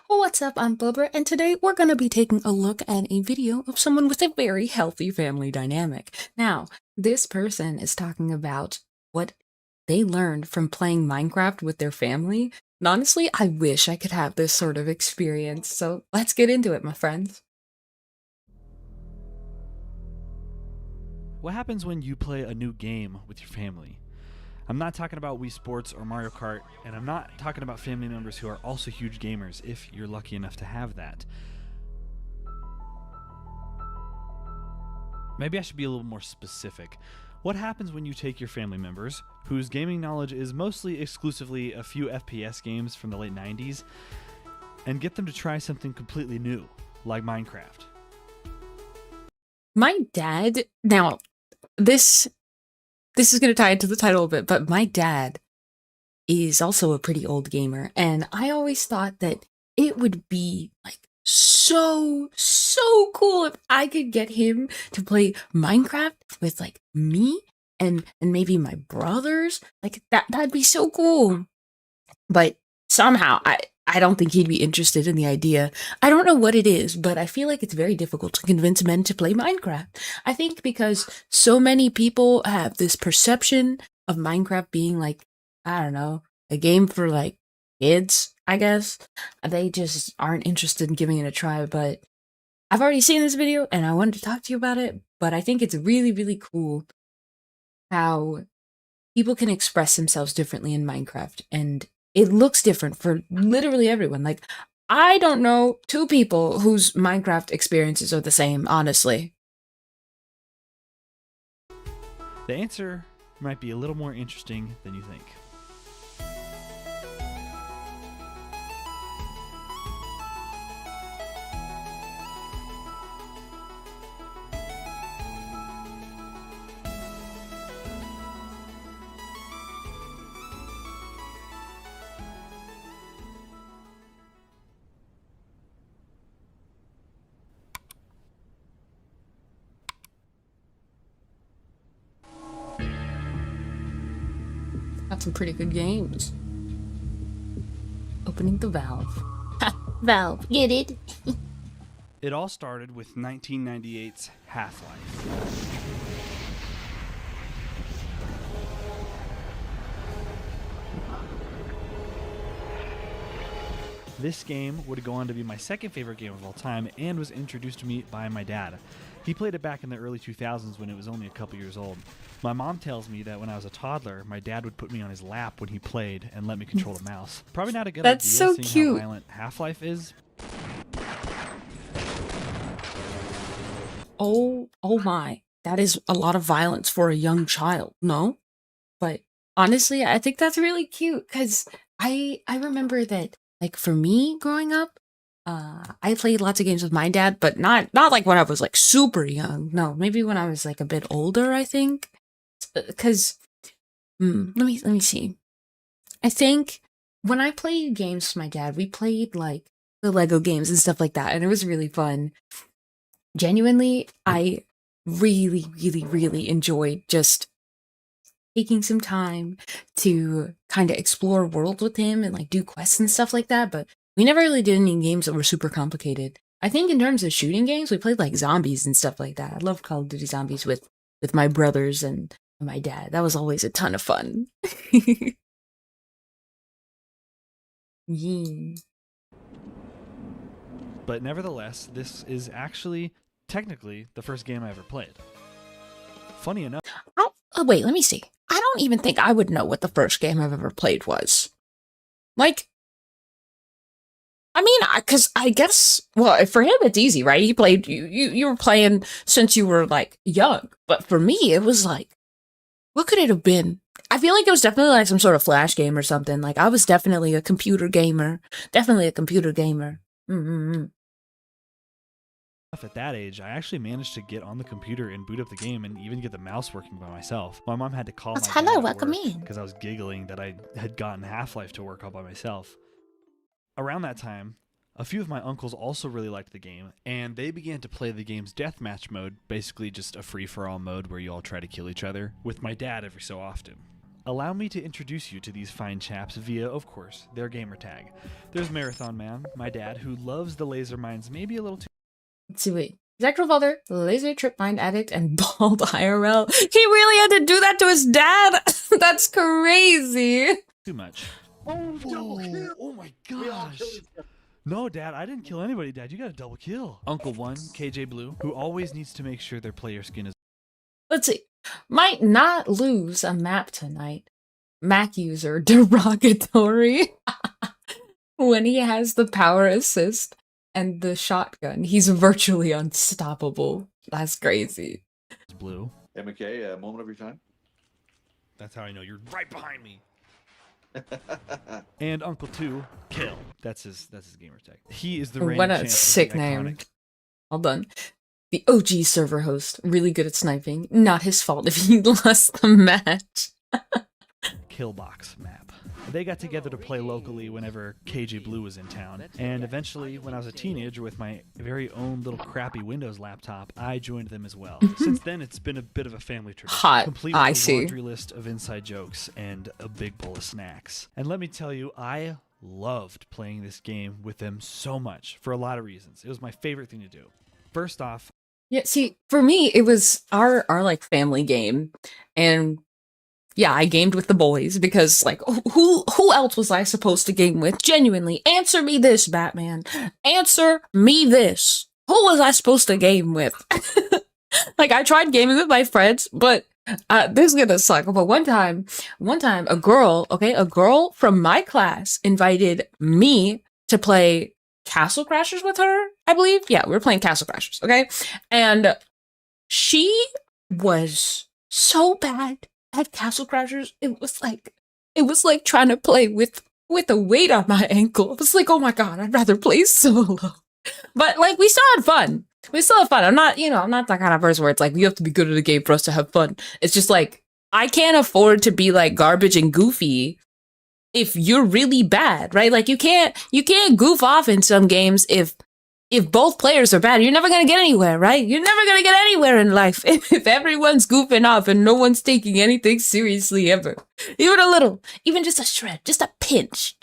What's up, I'm Bubba, and today we're going to be taking a look at a video of someone with a very healthy family dynamic. Now, this person is talking about what they learned from playing Minecraft with their family. And honestly, I wish I could have this sort of experience, so let's get into it, my friends. What happens when you play a new game with your family? I'm not talking about Wii Sports or Mario Kart, and I'm not talking about family members who are also huge gamers, if you're lucky enough to have that. Maybe I should be a little more specific. What happens when you take your family members, whose gaming knowledge is mostly exclusively a few FPS games from the late 90s, and get them to try something completely new, like Minecraft? My dad, now, this is going to tie into the title a bit, but my dad is also a pretty old gamer, and I always thought that it would be like so cool if I could get him to play Minecraft with like me and maybe my brothers. Like that'd be so cool. But somehow I don't think he'd be interested in the idea. I don't know what it is, but I feel like it's very difficult to convince men to play Minecraft. I think because so many people have this perception of Minecraft being like, I don't know, a game for like kids, I guess. They just aren't interested in giving it a try, but I've already seen this video and I wanted to talk to you about it, but I think it's really cool how people can express themselves differently in Minecraft, and it looks different for literally everyone. Like, I don't know two people whose Minecraft experiences are the same, honestly. The answer might be a little more interesting than you think. Got some pretty good games. Opening the valve. Ha! Valve, get it? It all started with 1998's Half-Life. This game would go on to be my second favorite game of all time and was introduced to me by my dad. He played it back in the early 2000s when it was only a couple years old. My mom tells me that when I was a toddler, my dad would put me on his lap when he played and let me control the mouse. Probably not a good That's idea, so seeing cute. how violent Half-Life is. Oh my. That is a lot of violence for a young child, no? But honestly, I think that's really cute because I remember that like for me growing up, I played lots of games with my dad, but not like when I was like super young. No, maybe when I was like a bit older, I think. Because let me see. I think when I played games with my dad, we played like the Lego games and stuff like that, and it was really fun. Genuinely, I really enjoyed just taking some time to kind of explore worlds with him and like do quests and stuff like that. But we never really did any games that were super complicated. I think in terms of shooting games, we played like zombies and stuff like that. I love Call of Duty Zombies with my brothers and my dad. That was always a ton of fun. Yeah. But nevertheless, this is actually technically the first game I ever played. Funny enough, Wait, let me see. I don't even think I would know what the first game I've ever played was. Like, I mean, because I guess, well, for him it's easy, right? He played you were playing since you were like young, but for me it was like, what could it have been? I feel like it was definitely like some sort of flash game or something. Like I was definitely a computer gamer, definitely a computer gamer. Mm-hmm. at that age, I actually managed to get on the computer and boot up the game and even get the mouse working by myself. My mom had to call my Hello, dad at welcome work in. because I was giggling that I had gotten Half-Life to work all by myself. Around that time, a few of my uncles also really liked the game, and they began to play the game's deathmatch mode, basically just a free-for-all mode where you all try to kill each other, with my dad every so often. Allow me to introduce you to these fine chaps via, of course, their gamer tag. There's Marathon Man, my dad, who loves the laser mines maybe a little too Let's see, wait. His actual father, laser trip mind addict, and bald IRL. He really had to do that to his dad? That's crazy. much. Oh, double kill. Oh my We all gosh. killed each other. No, Dad, I didn't kill anybody, Dad. You got a double kill. Uncle 1, KJ Blue, who always needs to make sure their player skin is Let's see. Might not lose a map tonight. Mac user derogatory. When he has the power assist and the shotgun, he's virtually unstoppable. That's crazy. blue. Hey, McKay, a moment of your time. That's how I know you're right behind me. And Uncle 2, Kill. That's his gamer tag. He is the reigning What a champ of the sick name. iconic Well done. The OG server host, really good at sniping. Not his fault if he lost the match. Killbox map. They got together to play locally whenever KJ Blue was in town, and eventually, when I was a teenager with my very own little crappy Windows laptop, I joined them as well. Since then, it's been a bit of a family tradition, Hot. complete with I a see. laundry list of inside jokes and a big bowl of snacks. And let me tell you, I loved playing this game with them so much for a lot of reasons. It was my favorite thing to do. First off, Yeah, see, for me, it was our like family game, and yeah, I gamed with the boys because like who else was I supposed to game with? Genuinely, answer me this, Batman. Answer me this. Who was I supposed to game with? Like I tried gaming with my friends, but this is gonna suck. But one time, a girl from my class invited me to play Castle Crashers with her, I believe. Yeah, we were playing Castle Crashers, okay? And she was so bad at Castle Crashers. It was like trying to play with a weight on my ankle. It was like, oh my god, I'd rather play solo. But like we still had fun. I'm not that kind of person where it's like you have to be good at a game for us to have fun. It's just like I can't afford to be like garbage and goofy if you're really bad, right? Like you can't goof off in some games if both players are bad. You're never gonna get anywhere, right? You're never gonna get anywhere in life if everyone's goofing off and no one's taking anything seriously ever. Even a little, even just a shred, just a pinch.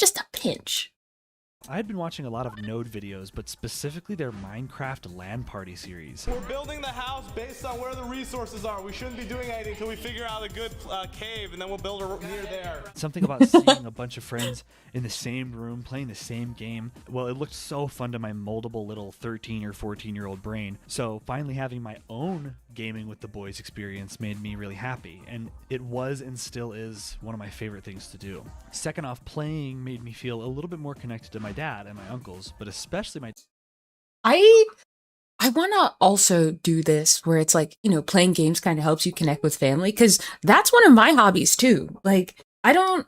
I had been watching a lot of Node videos, but specifically their Minecraft LAN party series. We're building the house based on where the resources are. We shouldn't be doing anything until we figure out a good cave, and then we'll build near there. Something about seeing a bunch of friends in the same room playing the same game. Well, it looked so fun to my moldable little 13 or 14-year-old brain. So finally having my own gaming with the boys experience made me really happy, and it was and still is one of my favorite things to do. Second off, playing made me feel a little bit more connected to my dad and my uncles, but especially my I want to also do this where it's like, playing games kind of helps you connect with family because that's one of my hobbies too. Like I don't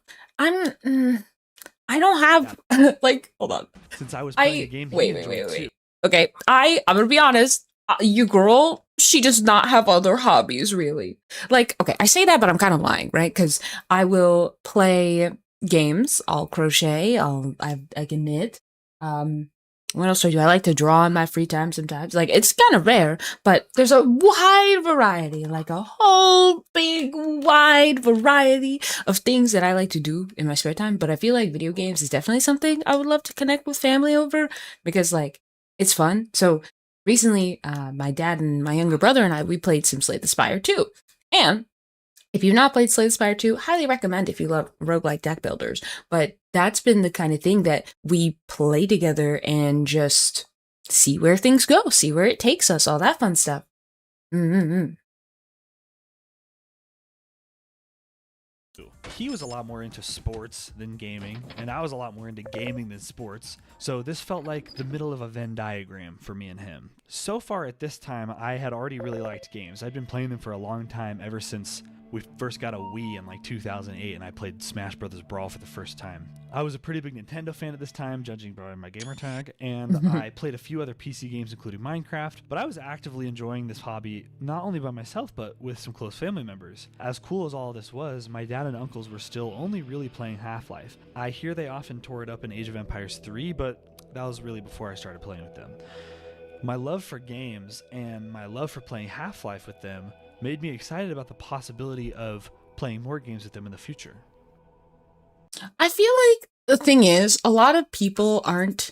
have like hold on. since I was playing a game he enjoyed too. Wait. Okay, I'm gonna be honest. Your girl, she does not have other hobbies really. Like, okay, I say that, but I'm kind of lying, right? Because I will play games. I'll crochet. I can knit. What else do I do? I like to draw in my free time sometimes. Like, it's kind of rare, but there's a wide variety, like a whole big wide variety of things that I like to do in my spare time. But I feel like video games is definitely something I would love to connect with family over because, like, it's fun. So recently, my dad and my younger brother and we played some Slay the Spire 2. And if you've not played Slay the Spire 2, highly recommend if you love roguelike deck builders. But that's been the kind of thing that we play together and just see where things go, see where it takes us, all that fun stuff. He was a lot more into sports than gaming, and I was a lot more into gaming than sports, so this felt like the middle of a Venn diagram for me and him. So far at this time, I had already really liked games. I'd been playing them for a long time, ever since we first got a Wii in like 2008, and I played Smash Brothers Brawl for the first time. I was a pretty big Nintendo fan at this time, judging by my gamer tag, and I played a few other PC games, including Minecraft, but I was actively enjoying this hobby, not only by myself, but with some close family members. As cool as all this was, my dad and uncles were still only really playing Half-Life. I hear they often tore it up in Age of Empires 3, but that was really before I started playing with them. My love for games and my love for playing Half-Life with them made me excited about the possibility of playing more games with them in the future. I feel like the thing is, a lot of people aren't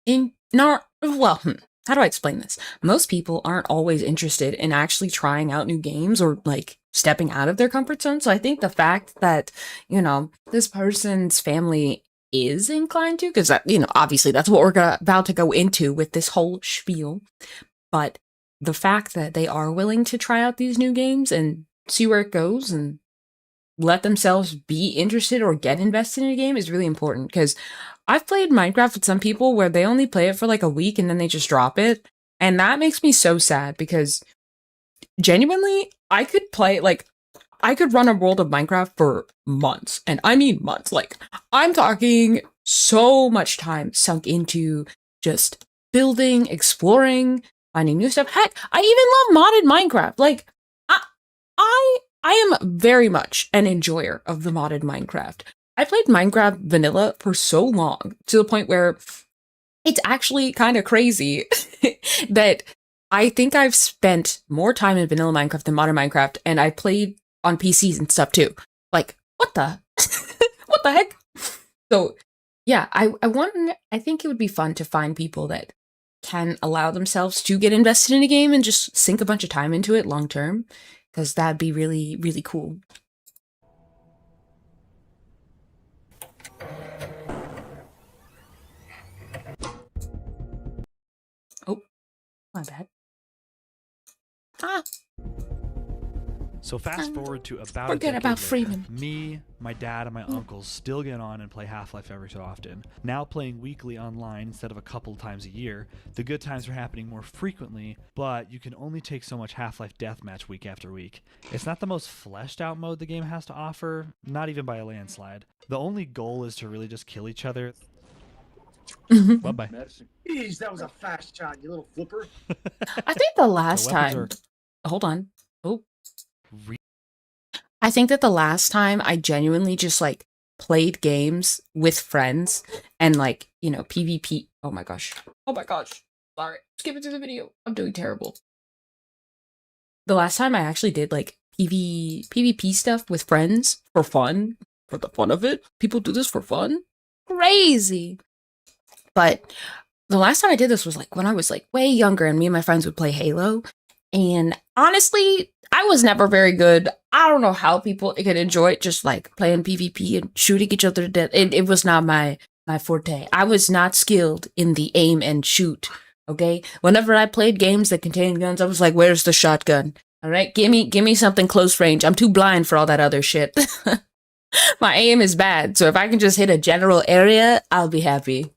how do I explain this? Most people aren't always interested in actually trying out new games or like stepping out of their comfort zone. So I think the fact that, this person's family is inclined to, because, obviously that's what we're about to go into with this whole spiel. But the fact that they are willing to try out these new games and see where it goes and let themselves be interested or get invested in a game is really important, because I've played Minecraft with some people where they only play it for like a week and then they just drop it. And that makes me so sad, because genuinely, I could run a world of Minecraft for months. And I mean months. Like, I'm talking so much time sunk into just building, exploring, finding new stuff. Heck, I even love modded Minecraft. Like, I am very much an enjoyer of the modded Minecraft. I played Minecraft vanilla for so long, to the point where it's actually kind of crazy that I think I've spent more time in vanilla Minecraft than modern Minecraft, and I played on PCs and stuff too. Like, what the what the heck? So yeah, I think it would be fun to find people that can allow themselves to get invested in a game and just sink a bunch of time into it long term, because that'd be really, really cool. Oh, my bad. So fast forward to about Forget a about decade later. Freeman. Me, my dad, and my uncles still get on and play Half-Life every so often. Now playing weekly online instead of a couple times a year. The good times are happening more frequently, but you can only take so much Half-Life Deathmatch week after week. It's not the most fleshed out mode the game has to offer, not even by a landslide. The only goal is to really just kill each other. Bye-bye. Jeez, that was a fast shot, you little flipper. I think the last The weapons time. Hold on. Oh. Re- I think that the last time I genuinely just like played games with friends and like, PvP. Oh my gosh. Sorry. Skip it to the video. I'm doing terrible. The last time I actually did like PvP stuff with friends for fun, for the fun of it. People do this for fun. Crazy. But the last time I did this was like when I was like way younger, and me and my friends would play Halo. And honestly, I was never very good. I don't know how people could enjoy it, just like playing PvP and shooting each other to death. It was not my forte. I was not skilled in the aim and shoot. Okay, whenever I played games that contained guns, I was like, "Where's the shotgun? All right, give me something close range. I'm too blind for all that other shit." My aim is bad, so if I can just hit a general area, I'll be happy.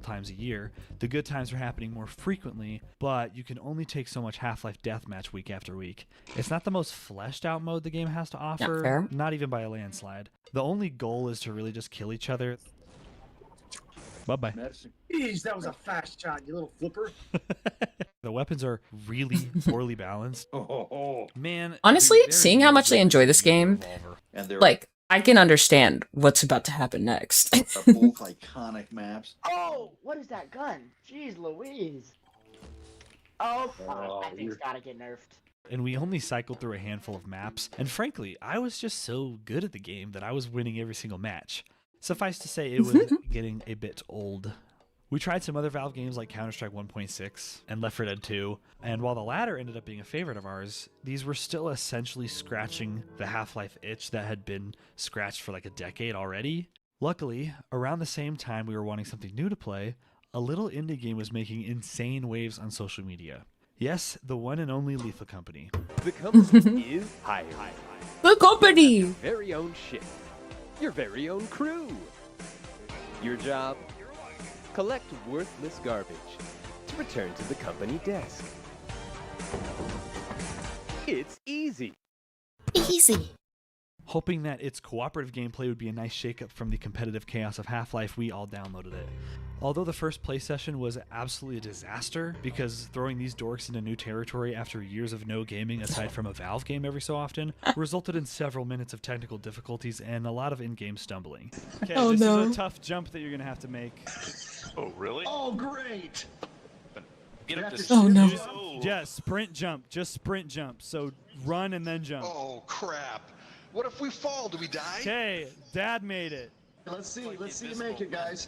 Times a year. The good times are happening more frequently, but you can only take so much Half-Life Deathmatch week after week. It's not the most fleshed out mode the game has to offer, fair. not even by a landslide. The only goal is to really just kill each other. Bye-bye. Jeez, that was a fast shot, you little flipper. The weapons are really poorly balanced. Oh, Man, Honestly, it'd be very seeing how much they enjoy this easy to use a game, revolver. and they're like, I can understand what's about to happen next. are both iconic maps. Oh, what is that gun? Jeez Louise. Oh, Oh, that thing's gotta get nerfed. And we only cycled through a handful of maps, and frankly, I was just so good at the game that I was winning every single match. Suffice to say, it was getting a bit old. We tried some other Valve games like Counter-Strike 1.6 and Left 4 Dead 2, and while the latter ended up being a favorite of ours, these were still essentially scratching the Half-Life itch that had been scratched for like a decade already. Luckily, around the same time we were wanting something new to play, a little indie game was making insane waves on social media. Yes, the one and only Lethal Company. The company is hired. The company! Your very own ship. Your very own crew. Your job? Collect worthless garbage to return to the company desk. It's easy. Easy. Hoping that its cooperative gameplay would be a nice shakeup from the competitive chaos of Half-Life, we all downloaded it. Although the first play session was absolutely a disaster, because throwing these dorks into new territory after years of no gaming aside from a Valve game every so often, resulted in several minutes of technical difficulties and a lot of in-game stumbling. Okay, Oh, this no. is a tough jump that you're going to have to make. Oh, really? Oh, great. Get up to Oh, no. Oh. Yeah, sprint jump. Just sprint jump. So run and then jump. Oh, crap. What if we fall? Do we die? Okay, Dad made it. Let's see you make it, guys.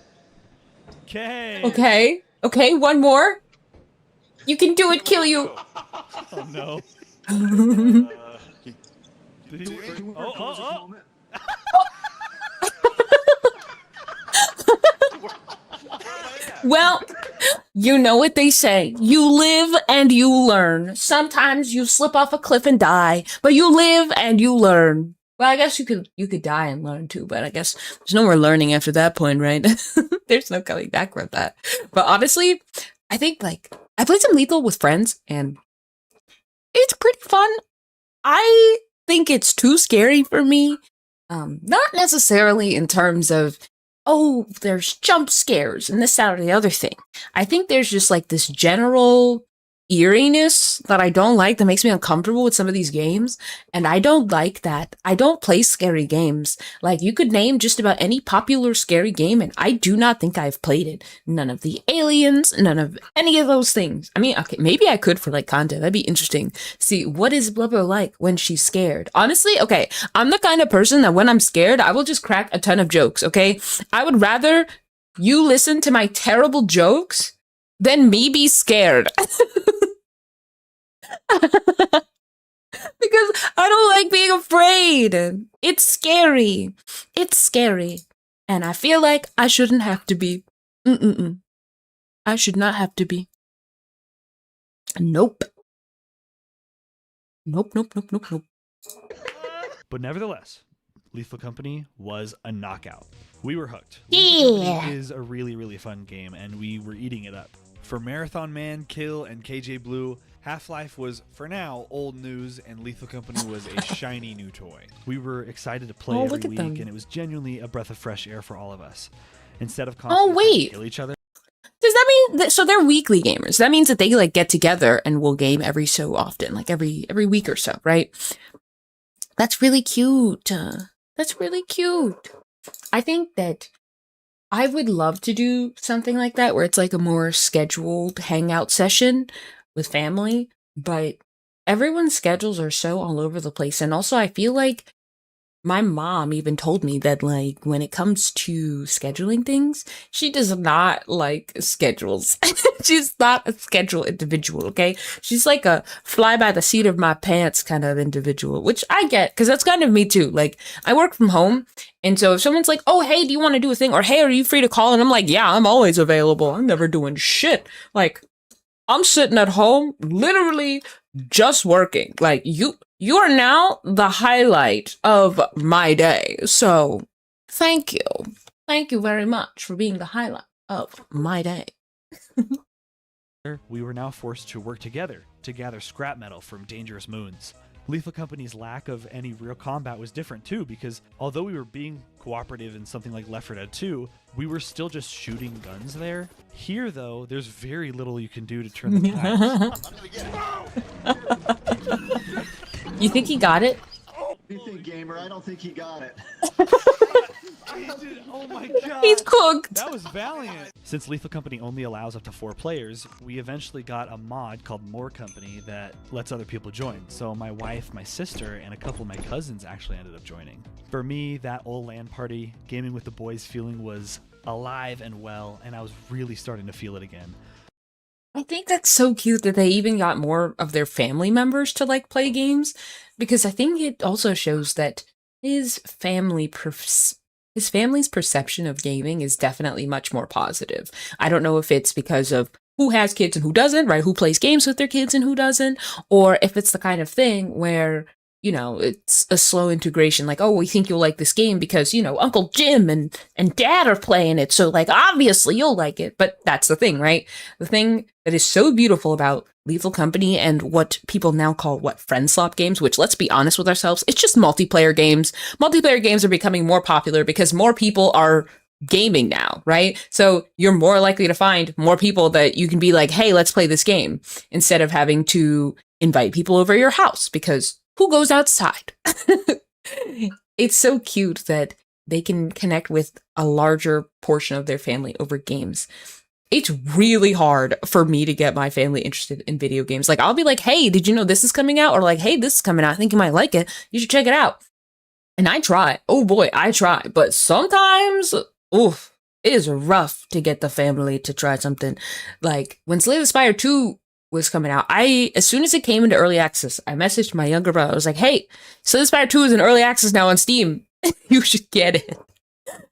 Okay. Okay. Okay, one more. You can do it, kill you. Oh no. Did he- oh. Well, you know what they say. You live and you learn. Sometimes you slip off a cliff and die, but you live and you learn. Well, I guess you could die and learn too, but I guess there's no more learning after that point, right? There's no coming back from that. But honestly, I think like I played some Lethal with friends and it's pretty fun. I think it's too scary for me. Not necessarily in terms of, oh, there's jump scares and this, that, or the other thing. I think there's just like this general eeriness that I don't like, that makes me uncomfortable with some of these games. And I don't like that. I don't play scary games. Like, you could name just about any popular scary game, and I do not think I've played it. None of the aliens, none of any of those things. I mean, okay, maybe I could for like content. That'd be interesting. See, what is Blubber like when she's scared? Honestly, okay, I'm the kind of person that when I'm scared, I will just crack a ton of jokes, okay? I would rather you listen to my terrible jokes than me be scared. Because I don't like being afraid. It's scary. It's scary. And I feel like I shouldn't have to be. I should not have to be. Nope. Nope. But nevertheless, Lethal Company was a knockout. We were hooked. Yeah. Lethal Company is a really, really fun game, and we were eating it up. For Marathon Man, Kill, and KJ Blue, Half-Life was, for now, old news, and Lethal Company was a shiny new toy. We were excited to play every week, and it was genuinely a breath of fresh air for all of us. Instead of constantly trying to kill each other. Does that mean that, so they're weekly gamers? That means that they like get together and will game every so often, like every week or so, right? That's really cute. That's really cute. I think that I would love to do something like that where it's like a more scheduled hangout session with family, but everyone's schedules are so all over the place. And also I feel like my mom even told me that like when it comes to scheduling things, she does not like schedules. She's not a schedule individual, okay? She's like a fly by the seat of my pants kind of individual, which I get because that's kind of me too. Like I work from home. And so if someone's like, oh, hey, do you want to do a thing? Or hey, are you free to call? And I'm like, yeah, I'm always available. I'm never doing shit. Like I'm sitting at home, literally just working. Like you are now the highlight of my day. So thank you. Thank you very much for being the highlight of my day. We were now forced to work together to gather scrap metal from dangerous moons. Lethal Company's lack of any real combat was different too, because although we were being cooperative in something like Left 4 Dead 2, we were still just shooting guns there. Here, though, there's very little you can do to turn the tides. You think he got it? You think, gamer? I don't think he got it. Oh my god. He's cooked. That was valiant. Since Lethal Company only allows up to 4 players, we eventually got a mod called More Company that lets other people join. So my wife, my sister, and a couple of my cousins actually ended up joining. For me, that old LAN party, gaming with the boys feeling was alive and well, and I was really starting to feel it again. I think that's so cute that they even got more of their family members to like play games, because I think it also shows that his family's perception of gaming is definitely much more positive. I don't know if it's because of who has kids and who doesn't, right? Who plays games with their kids and who doesn't, or if it's the kind of thing where, you know, it's a slow integration, like, oh, we think you'll like this game because, you know, Uncle Jim and Dad are playing it, so, like, obviously you'll like it. But that's the thing, right? The thing that is so beautiful about Lethal Company and what people now call, friend swap games, which, let's be honest with ourselves, it's just multiplayer games. Multiplayer games are becoming more popular because more people are gaming now, right? So you're more likely to find more people that you can be like, hey, let's play this game, instead of having to invite people over your house, because who goes outside? It's so cute that they can connect with a larger portion of their family over games. It's really hard for me to get my family interested in video games. Like, I'll be like, hey, did you know this is coming out? Or like, hey, this is coming out. I think you might like it. You should check it out. And I try. Oh boy, I try. But sometimes, oof, it is rough to get the family to try something. Like when Slay the Spire 2 was coming out, as soon as it came into early access, I messaged my younger brother. I was like, hey, Slay the Spire 2 is in early access now on Steam. You should get it.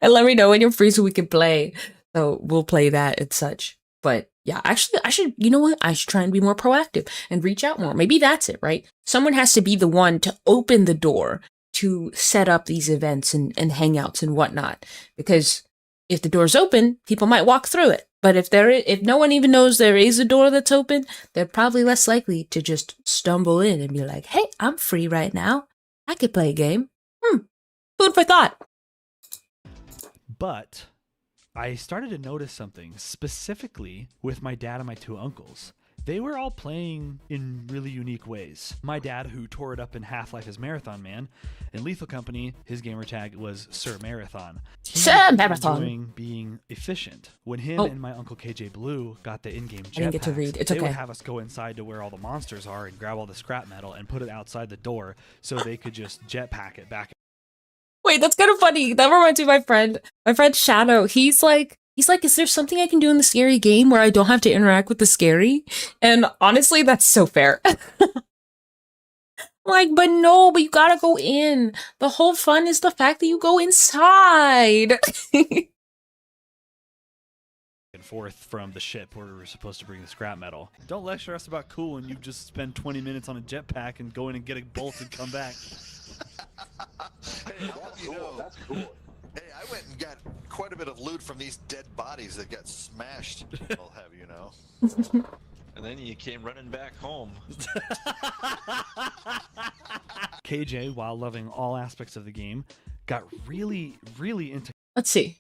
And let me know when you're free so we can play. So we'll play that and such. But yeah, actually, I should, you know what? I should try and be more proactive and reach out more. Maybe that's it, right? Someone has to be the one to open the door to set up these events and hangouts and whatnot. Because if the door's open, people might walk through it. But if no one even knows there is a door that's open, they're probably less likely to just stumble in and be like, hey, I'm free right now. I could play a game. Food for thought. But I started to notice something specifically with my dad and my two uncles. They were all playing in really unique ways. My dad, who tore it up in Half-Life as Marathon Man, in Lethal Company, his gamer tag was Sir Marathon. Sir Marathon. Enjoying being efficient. When him and my uncle KJ Blue got the in-game jetpacks, I didn't get to read. It's they okay. would have us go inside to where all the monsters are and grab all the scrap metal and put it outside the door so they could just jetpack it back. Wait, that's kind of funny. That reminds me of my friend Shadow. He's like, is there something I can do in the scary game where I don't have to interact with the scary? And honestly, that's so fair. Like, but you gotta go in. The whole fun is the fact that you go inside. And forth from the ship where we were supposed to bring the scrap metal. Don't lecture us about cool when you just spend 20 minutes on a jetpack and go in and get a bolt and come back. Hey, that's cool. Hey, I went and got quite a bit of loot from these dead bodies that got smashed. I'll have you know. And then you came running back home. KJ, while loving all aspects of the game, got really, really into. Let's see.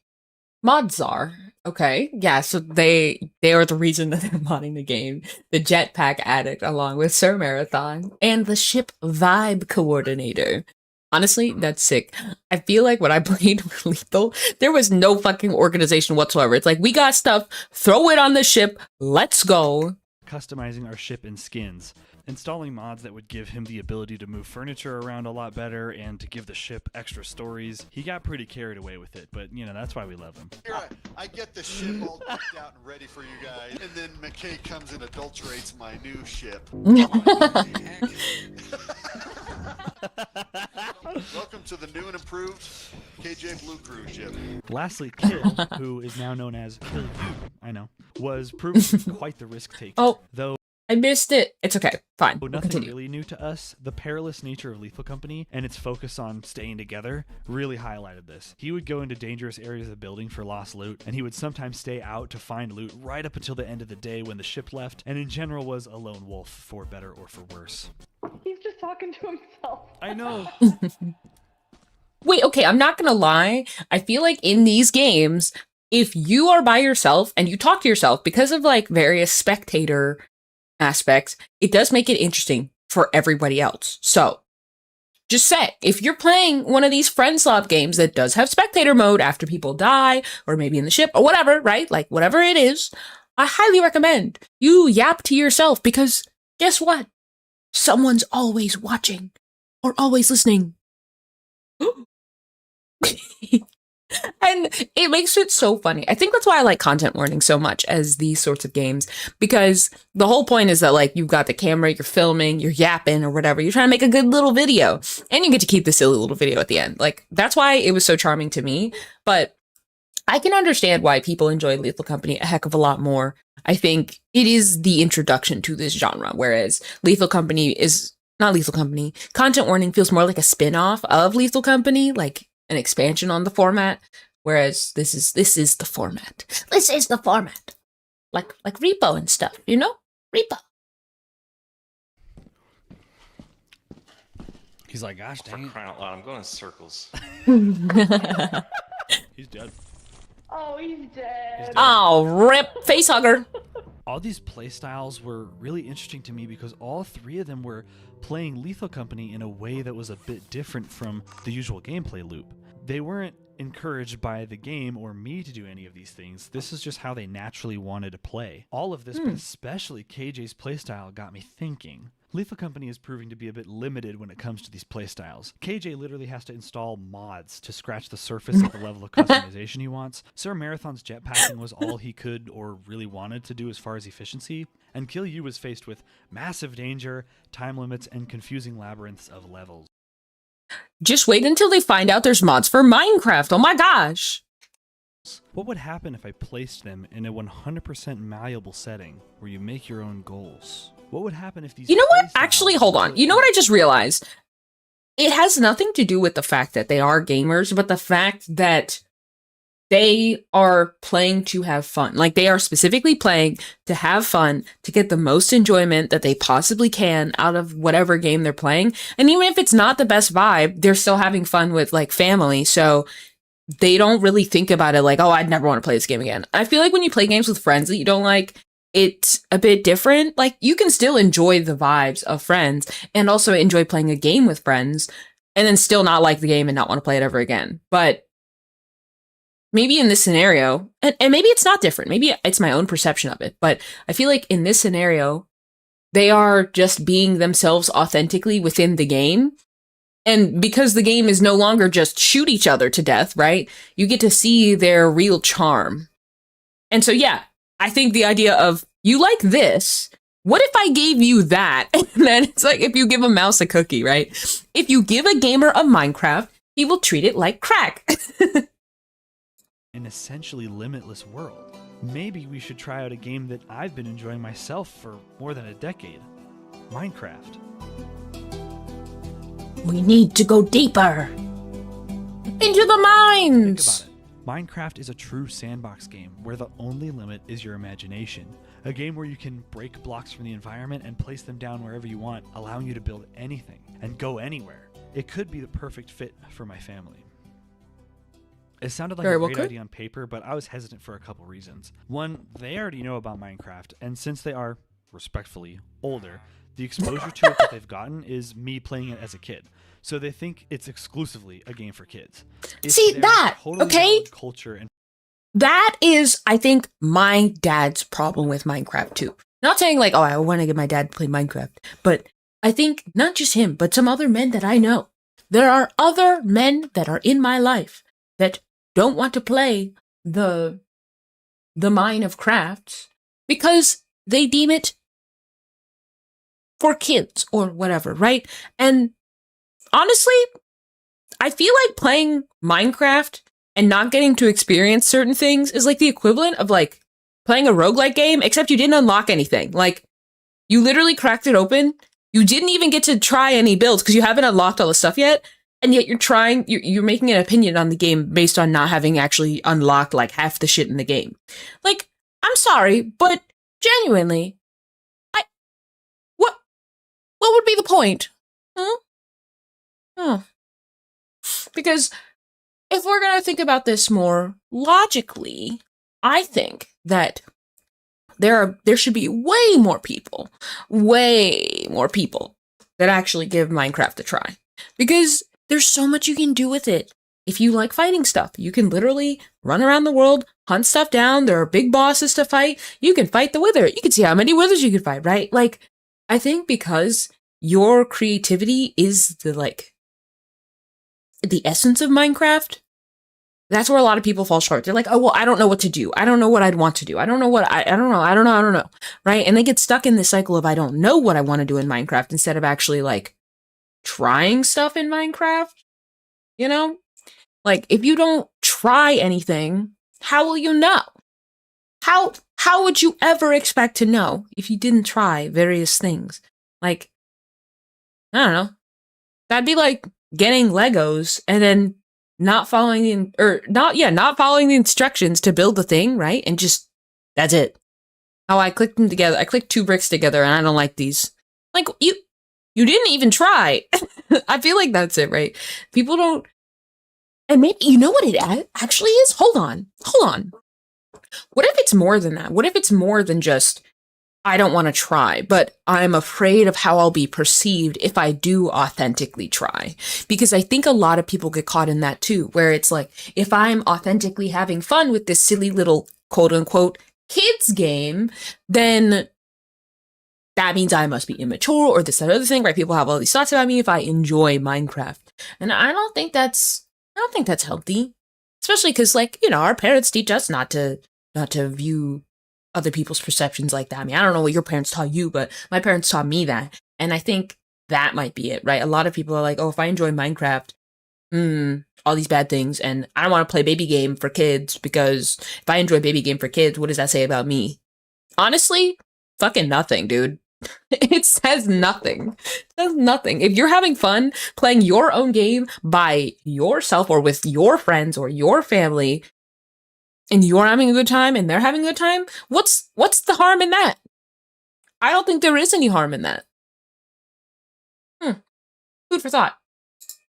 Mods are okay. Yeah, so they are the reason that they're modding the game. The Jetpack Addict, along with Sir Marathon, and the Ship Vibe Coordinator. Honestly, that's sick. I feel like when I played Lethal, there was no fucking organization whatsoever. It's like, we got stuff, throw it on the ship, let's go. Customizing our ship and skins, installing mods that would give him the ability to move furniture around a lot better and to give the ship extra stories. He got pretty carried away with it, but you know, that's why we love him. Here I get the ship all decked out and ready for you guys, and then McKay comes and adulterates my new ship. Welcome to the new and improved KJ Blue cruise ship. Lastly, Kill, who is now known as Kill You, I know, was proving quite the risk taker. Oh. Though I missed it. It's okay. Fine. We'll nothing continue. really new to us, the perilous nature of Lethal Company and its focus on staying together really highlighted this. He would go into dangerous areas of the building for lost loot, and he would sometimes stay out to find loot right up until the end of the day when the ship left, and in general was a lone wolf, for better or for worse. He's just talking to himself. I know. Wait, okay, I'm not gonna lie. I feel like in these games, if you are by yourself and you talk to yourself because of like various spectator aspects, it does make it interesting for everybody else. So just say, if you're playing one of these friend slot games that does have spectator mode after people die, or maybe in the ship, or whatever, right? Like whatever it is, I highly recommend you yap to yourself, because guess what? Someone's always watching or always listening. And it makes it so funny. I think that's why I like content warning so much as these sorts of games, because the whole point is that like you've got the camera, you're filming, you're yapping or whatever, you're trying to make a good little video, and you get to keep the silly little video at the end. Like that's why it was so charming to me. But I can understand why people enjoy Lethal Company a heck of a lot more. I think it is the introduction to this genre, whereas Lethal Company is not Lethal Company. Content warning feels more like a spin-off of Lethal Company, like an expansion on the format, whereas this is the format. This is the format. Like Repo and stuff, you know? Repo. He's like, gosh For dang it. crying out loud, I'm going in circles. He's dead. Oh, he's dead. Oh, rip. Facehugger. All these playstyles were really interesting to me because all three of them were playing Lethal Company in a way that was a bit different from the usual gameplay loop. They weren't encouraged by the game or me to do any of these things. This is just how they naturally wanted to play. All of this, but especially KJ's playstyle, got me thinking. Lethal Company is proving to be a bit limited when it comes to these playstyles. KJ literally has to install mods to scratch the surface of the level of customization he wants. Sir Marathon's jetpacking was all he could or really wanted to do as far as efficiency, and Kill You was faced with massive danger, time limits, and confusing labyrinths of levels. Just wait until they find out there's mods for Minecraft. Oh my gosh. What would happen if I placed them in a 100% malleable setting where you make your own goals? What would happen if these... You know what? playstyles Actually, hold on. You know what I just realized? It has nothing to do with the fact that they are gamers, but the fact that they are playing to have fun. Like, they are specifically playing to have fun, to get the most enjoyment that they possibly can out of whatever game they're playing. And even if it's not the best vibe, they're still having fun with, like, family. So they don't really think about it like, oh, I'd never want to play this game again. I feel like when you play games with friends that you don't like, it's a bit different. Like, you can still enjoy the vibes of friends and also enjoy playing a game with friends and then still not like the game and not want to play it ever again. But maybe in this scenario, and maybe it's not different, maybe it's my own perception of it, but I feel like in this scenario, they are just being themselves authentically within the game. And because the game is no longer just shoot each other to death, right? You get to see their real charm. And so, yeah, I think the idea of, you like this, what if I gave you that? And then it's like if you give a mouse a cookie, right? If you give a gamer a Minecraft, he will treat it like crack. An essentially limitless world. Maybe we should try out a game that I've been enjoying myself for more than a decade. Minecraft. We need to go deeper. Into the mines! Think about it. Minecraft is a true sandbox game where the only limit is your imagination. A game where you can break blocks from the environment and place them down wherever you want, allowing you to build anything and go anywhere. It could be the perfect fit for my family. It sounded like Very a well great could. idea on paper, but I was hesitant for a couple reasons. One, they already know about Minecraft, and since they are, respectfully, older, the exposure to it that they've gotten is me playing it as a kid. So they think it's exclusively a game for kids. If See, there's that, totally okay? valid culture and That is, I think, my dad's problem with Minecraft too. Not saying like, oh, I want to get my dad to play Minecraft, but I think not just him, but some other men that I know. There are other men that are in my life that don't want to play the Mine of Crafts because they deem it for kids or whatever, right? And honestly, I feel like playing Minecraft and not getting to experience certain things is like the equivalent of like playing a roguelike game, except you didn't unlock anything. Like, you literally cracked it open. You didn't even get to try any builds because you haven't unlocked all the stuff yet. And yet you're making an opinion on the game based on not having actually unlocked like half the shit in the game. Like, I'm sorry, but genuinely, what would be the point? Because if we're going to think about this more logically, I think that there should be way more people that actually give Minecraft a try. Because there's so much you can do with it. If you like fighting stuff, you can literally run around the world, hunt stuff down. There are big bosses to fight. You can fight the Wither. You can see how many Withers you can fight, right? Like, I think because your creativity is the essence of Minecraft, that's where a lot of people fall short. They're like, oh, well, I don't know what to do. I don't know what I'd want to do. I don't know what I don't know. Right? And they get stuck in this cycle of I don't know what I want to do in Minecraft instead of actually like trying stuff in Minecraft. You know? Like, if you don't try anything, how will you know? How would you ever expect to know if you didn't try various things? Like, I don't know. That'd be like getting Legos and then not following the instructions to build the thing, right? And just, that's it. How I clicked them together. I clicked 2 bricks together and I don't like these. Like, you didn't even try. I feel like that's it, right? People don't, and maybe, you know what it actually is? Hold on. What if it's more than that? What if it's more than just, I don't want to try, but I'm afraid of how I'll be perceived if I do authentically try? Because I think a lot of people get caught in that too, where it's like, if I'm authentically having fun with this silly little quote unquote kids game, then that means I must be immature or this, that, other thing, right? People have all these thoughts about me if I enjoy Minecraft. And I don't think that's healthy. Especially because, like, you know, our parents teach us not to view other people's perceptions like that. I mean, I don't know what your parents taught you, but my parents taught me that. And I think that might be it, right? A lot of people are like, oh, if I enjoy Minecraft, all these bad things, and I don't want to play baby game for kids because if I enjoy baby game for kids, what does that say about me? Honestly, fucking nothing, dude. It says nothing. It says nothing. If you're having fun playing your own game by yourself or with your friends or your family, and you're having a good time and they're having a good time, what's the harm in that? I don't think there is any harm in that. Food for thought.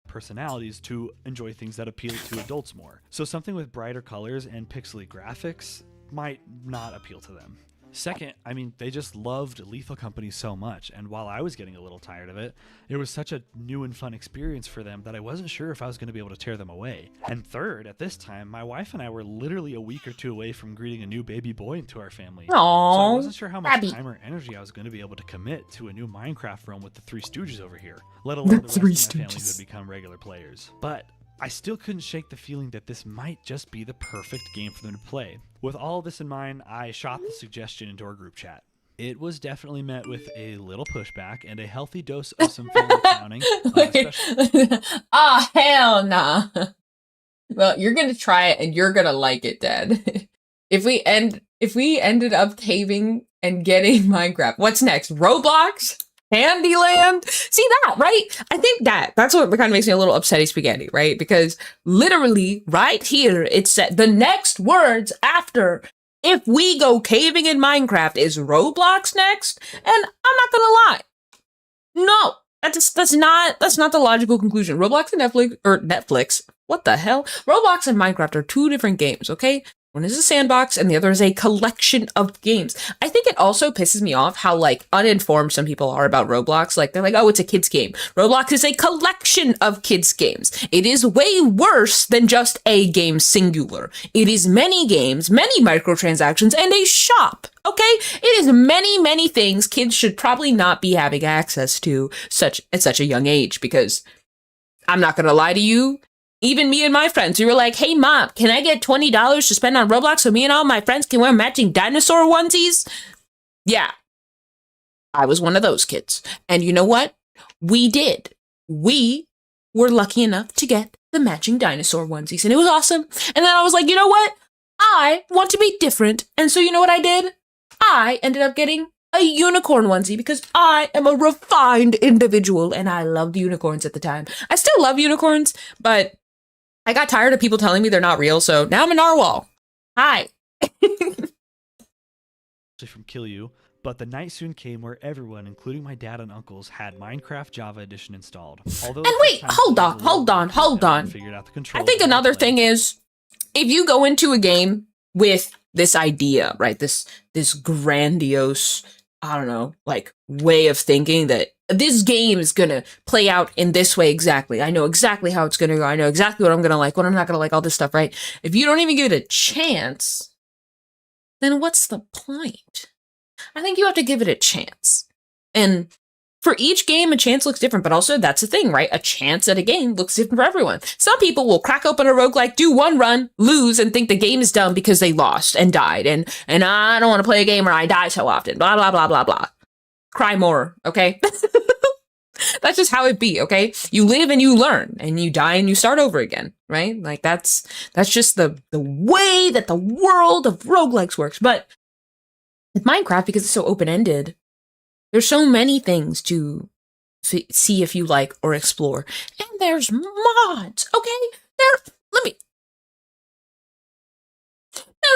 Personalities to enjoy things that appeal to adults more. So something with brighter colors and pixely graphics might not appeal to them. Second, I mean, they just loved Lethal Company so much, and while I was getting a little tired of it, it was such a new and fun experience for them that I wasn't sure if I was going to be able to tear them away. And third, at this time, my wife and I were literally a week or two away from greeting a new baby boy into our family. So I wasn't sure how much time or energy I was going to be able to commit to a new Minecraft realm with the Three Stooges over here, let alone the rest of my family who had become regular players. But I still couldn't shake the feeling that this might just be the perfect game for them to play. With all this in mind, I shot the suggestion into our group chat. It was definitely met with a little pushback and a healthy dose of some family clowning. Ah, hell nah. Well, you're gonna try it and you're gonna like it, Dad. If we ended up caving and getting Minecraft, what's next? Roblox? Candyland? See that, right? I think that's what kind of makes me a little upsetty spaghetti, right? Because literally right here, it said the next words after if we go caving in Minecraft is Roblox next. And I'm not gonna lie. No, that's not the logical conclusion. Roblox and Netflix, what the hell? Roblox and Minecraft are two different games, okay? One is a sandbox and the other is a collection of games. I think it also pisses me off how, like, uninformed some people are about Roblox. Like, they're like, oh, it's a kid's game. Roblox is a collection of kids' games. It is way worse than just a game singular. It is many games, many microtransactions, and a shop. Okay? It is many, many things kids should probably not be having access to at such a young age, because I'm not gonna lie to you, even me and my friends, we were like, hey, Mom, can I get $20 to spend on Roblox so me and all my friends can wear matching dinosaur onesies? Yeah. I was one of those kids. And you know what? We did. We were lucky enough to get the matching dinosaur onesies, and it was awesome. And then I was like, you know what? I want to be different. And so you know what I did? I ended up getting a unicorn onesie because I am a refined individual and I loved unicorns at the time. I still love unicorns, but I got tired of people telling me they're not real, so now I'm a narwhal. Hi. From Kill You, but the night soon came where everyone, including my dad and uncles, had Minecraft Java Edition installed. Although and wait, hold on. Figured out the I controls think another thing is, if you go into a game with this idea, right, this grandiose, I don't know, like, way of thinking that this game is gonna play out in this way exactly. I know exactly how it's gonna go. I know exactly what I'm gonna like, what I'm not gonna like, all this stuff, right? If you don't even give it a chance, then what's the point? I think you have to give it a chance. And for each game, a chance looks different, but also that's the thing, right? A chance at a game looks different for everyone. Some people will crack open a roguelike, do one run, lose, and think the game is dumb because they lost and died. And I don't want to play a game where I die so often. Blah, blah, blah, blah, blah. Cry more, okay? That's just how it be, okay? You live and you learn, and you die and you start over again, right? Like, that's just the way that the world of roguelikes works. But with Minecraft, because it's so open-ended, there's so many things to see if you like or explore. And there's mods, okay? There's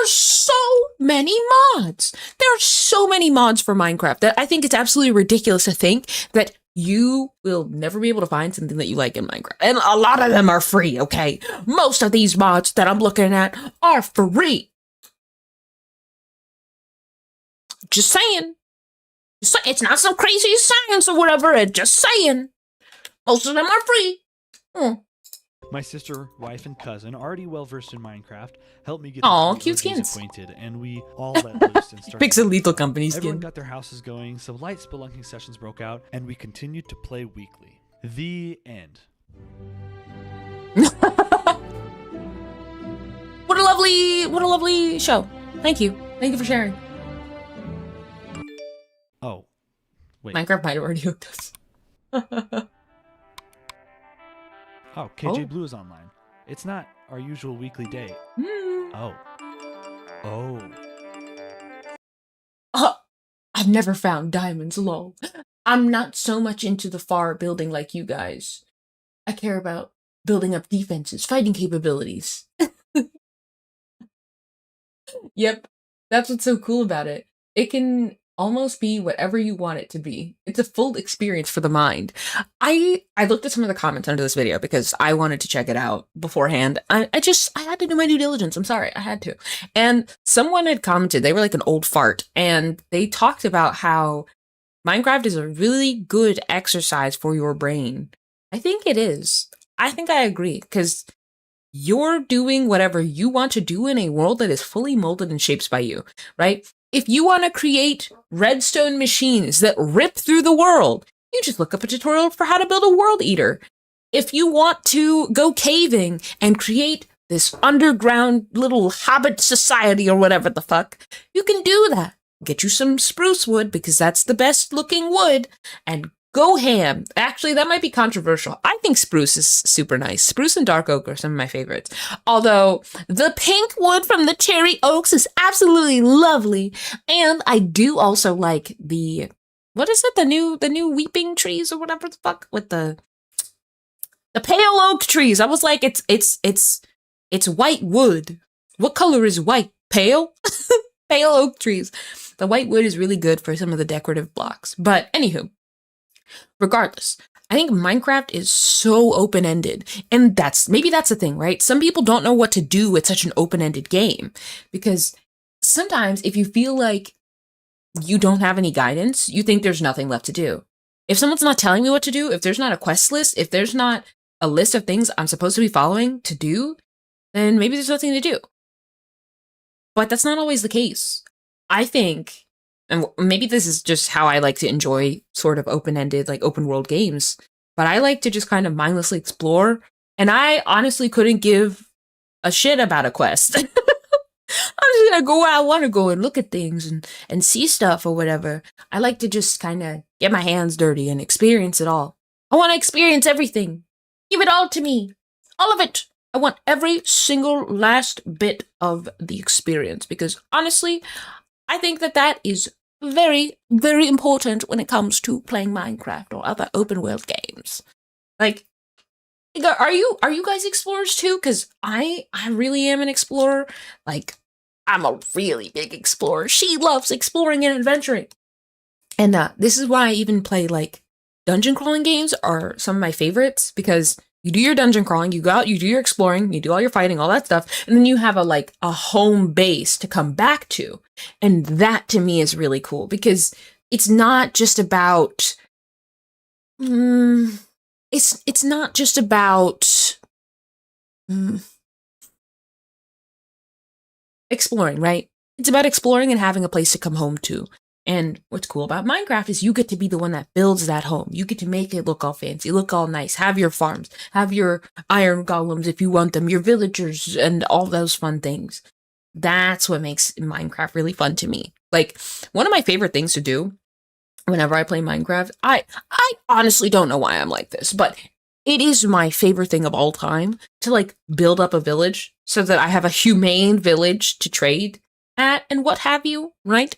so many mods. There are so many mods for Minecraft that I think it's absolutely ridiculous to think that you will never be able to find something that you like in Minecraft. And a lot of them are free, okay? Most of these mods that I'm looking at are free. Just saying. It's not some crazy science or whatever. It's just saying. Most of them are free. My sister, wife, and cousin, already well versed in Minecraft, helped me get Aw, the cute three OGs skins. acquainted, and we all let loose and started. Picks a having Lethal fun. Company Everyone skin. got their houses going, some light spelunking sessions broke out, and we continued to play weekly. The end. What a lovely show. Thank you for sharing. Oh, wait. Minecraft might have already hooked us. Oh, KJ Oh. Blue is online. It's not our usual weekly date. Oh. I've never found diamonds, lol. I'm not so much into the far building like you guys. I care about building up defenses, fighting capabilities. Yep, that's what's so cool about it. It can almost be whatever you want it to be. It's a full experience for the mind. I looked at some of the comments under this video because I wanted to check it out beforehand. I had to do my due diligence. I'm sorry, I had to. And someone had commented, they were like an old fart, and they talked about how Minecraft is a really good exercise for your brain. I think it is. I think I agree, because you're doing whatever you want to do in a world that is fully molded and shaped by you, right? If you want to create redstone machines that rip through the world, you just look up a tutorial for how to build a world eater. If you want to go caving and create this underground little hobbit society or whatever the fuck, you can do that. Get you some spruce wood, because that's the best looking wood, and go ham. Actually, that might be controversial. I think spruce is super nice. Spruce and dark oak are some of my favorites. Although the pink wood from the cherry oaks is absolutely lovely. And I do also like what is it? The new weeping trees or whatever the fuck with the pale oak trees. I was like, it's white wood. What color is white? Pale? Pale oak trees. The white wood is really good for some of the decorative blocks. But anywho, regardless, I think Minecraft is so open-ended, and maybe that's the thing, right? Some people don't know what to do with such an open-ended game, because sometimes if you feel like you don't have any guidance, you think there's nothing left to do. If someone's not telling me what to do, if there's not a quest list, if there's not a list of things I'm supposed to be following to do, then maybe there's nothing to do. But that's not always the case. I think, and maybe this is just how I like to enjoy sort of open-ended, like open world games, but I like to just kind of mindlessly explore, and I honestly couldn't give a shit about a quest. I'm just gonna go where I want to go and look at things and see stuff or whatever. I like to just kind of get my hands dirty and experience it all. I want to experience everything. Give it all to me. All of it. I want every single last bit of the experience, because honestly, I think that is very, very important when it comes to playing Minecraft or other open world games. Like, are you guys explorers too? Because I really am an explorer. Like, I'm a really big explorer. She loves exploring and adventuring. And this is why I even play, like, dungeon crawling games are some of my favorites, because you do your dungeon crawling, you go out, you do your exploring, you do all your fighting, all that stuff, and then you have a home base to come back to. And that to me is really cool, because it's not just about it's not just about exploring, right? It's about exploring and having a place to come home to. And what's cool about Minecraft is you get to be the one that builds that home. You get to make it look all fancy, look all nice, have your farms, have your iron golems if you want them, your villagers, and all those fun things. That's what makes Minecraft really fun to me. Like, one of my favorite things to do whenever I play Minecraft, I honestly don't know why I'm like this, but it is my favorite thing of all time to, like, build up a village so that I have a humane village to trade at and what have you, right?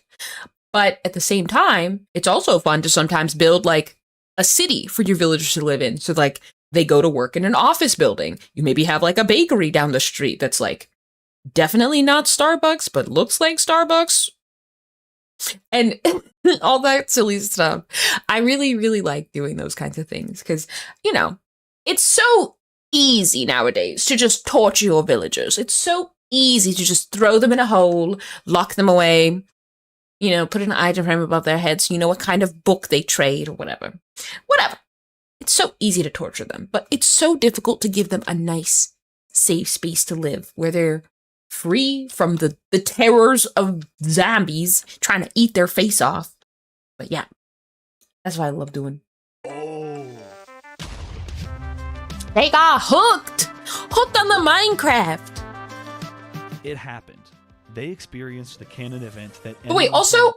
But at the same time, it's also fun to sometimes build, like, a city for your villagers to live in. So, like, they go to work in an office building. You maybe have, like, a bakery down the street that's, like, definitely not Starbucks, but looks like Starbucks. And all that silly stuff. I really, really like doing those kinds of things because, you know, it's so easy nowadays to just torture your villagers. It's so easy to just throw them in a hole, lock them away, you know, put an item frame above their heads, so you know what kind of book they trade or whatever. Whatever. it's so easy to torture them, but it's so difficult to give them a nice, safe space to live where they're free from the terrors of zombies trying to eat their face off. But yeah, that's what I love doing. Oh. They got hooked! Hooked on the Minecraft! It happened. They experienced the canon event that. But wait, also,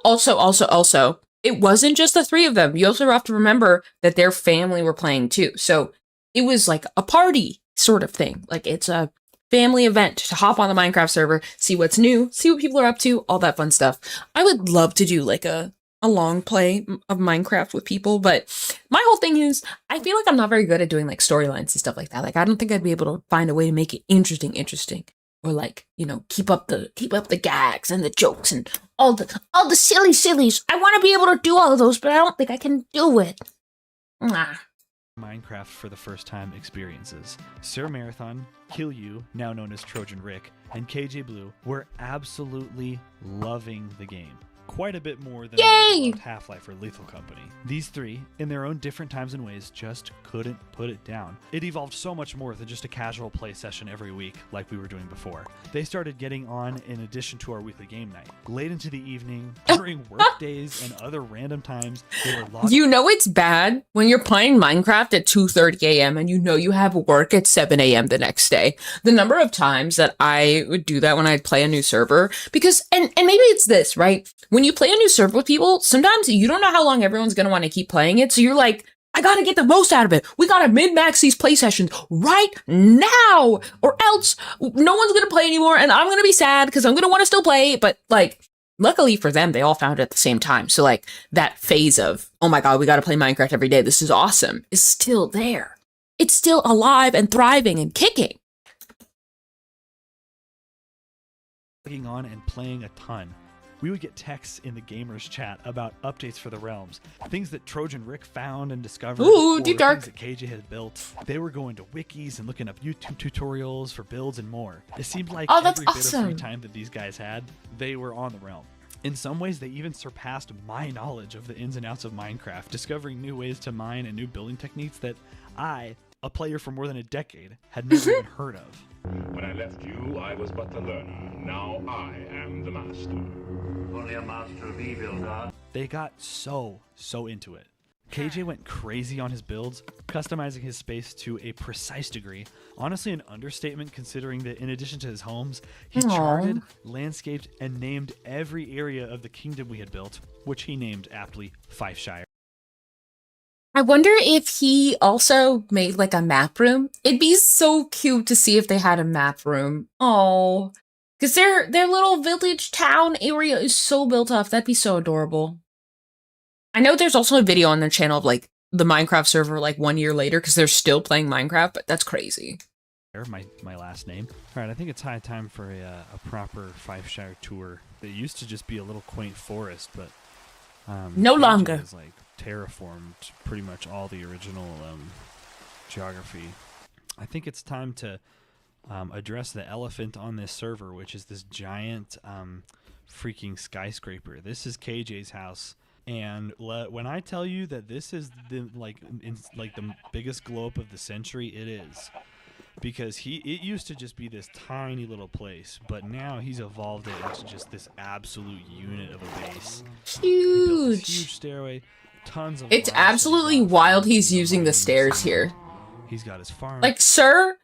it wasn't just the three of them. You also have to remember that their family were playing too. So it was like a party sort of thing. Like it's a family event to hop on the Minecraft server, see what's new, see what people are up to, all that fun stuff. I would love to do like a long play of Minecraft with people, but my whole thing is I feel like I'm not very good at doing like storylines and stuff like that. Like I don't think I'd be able to find a way to make it interesting. Or like, you know, keep up the gags and the jokes and all the sillies. I want to be able to do all of those, but I don't think I can do it. Minecraft for the first time experiences. Sir Marathon, Killu, now known as Trojan Rick, and KJ Blue were absolutely loving the game. Quite a bit more than Yay! Half-Life or Lethal Company. These three, in their own different times and ways, just couldn't put it down. It evolved so much more than just a casual play session every week like we were doing before. They started getting on in addition to our weekly game night. Late into the evening, during work days, and other random times, they were logged. You know it's bad when you're playing Minecraft at 2:30 a.m. and you know you have work at 7 a.m. the next day. The number of times that I would do that when I'd play a new server, because, and maybe it's this, right? When you play a new server with people, sometimes you don't know how long everyone's going to want to keep playing it. So you're like, I got to get the most out of it. We got to min-max these play sessions right now, or else no one's going to play anymore. And I'm going to be sad because I'm going to want to still play. But like, luckily for them, they all found it at the same time. So like that phase of, oh my God, we got to play Minecraft every day. This is awesome, is still there. It's still alive and thriving and kicking. Logging on and playing a ton. We would get texts in the gamers chat about updates for the realms, things that Trojan Rick found and discovered, Ooh, or deep dark. things that KJ had built. They were going to wikis and looking up YouTube tutorials for builds and more. It seemed like Oh, that's every bit of awesome. free time that these guys had, they were on the realm. In some ways, they even surpassed my knowledge of the ins and outs of Minecraft, discovering new ways to mine and new building techniques that I, a player for more than a decade, had never even heard of. When I left you, I was but the learner. Now I am the master. Only a master of evil, God. They got so into it. KJ went crazy on his builds, customizing his space to a precise degree. Honestly, an understatement considering that in addition to his homes, he charted, landscaped, and named every area of the kingdom we had built, which he named aptly Fifeshire. I wonder if he also made like a map room. It'd be so cute to see if they had a map room. Oh, because their little village town area is so built up. That'd be so adorable. I know there's also a video on their channel of like the Minecraft server like 1 year later because they're still playing Minecraft, but that's crazy. My last name. All right, I think it's high time for a proper Fifeshire tour. It used to just be a little quaint forest, but no KJ longer. has, like, terraformed pretty much all the original geography. I think it's time to address the elephant on this server, which is this giant freaking skyscraper. This is KJ's house, and when I tell you that this is the the biggest glow up of the century, it is. Because it used to just be this tiny little place, but now he's evolved it into just this absolute unit of a base. He built this huge stairway, tons of. It's glass that he absolutely got wild from he's the using the mines. stairs here. He's got his farm. Like, sir,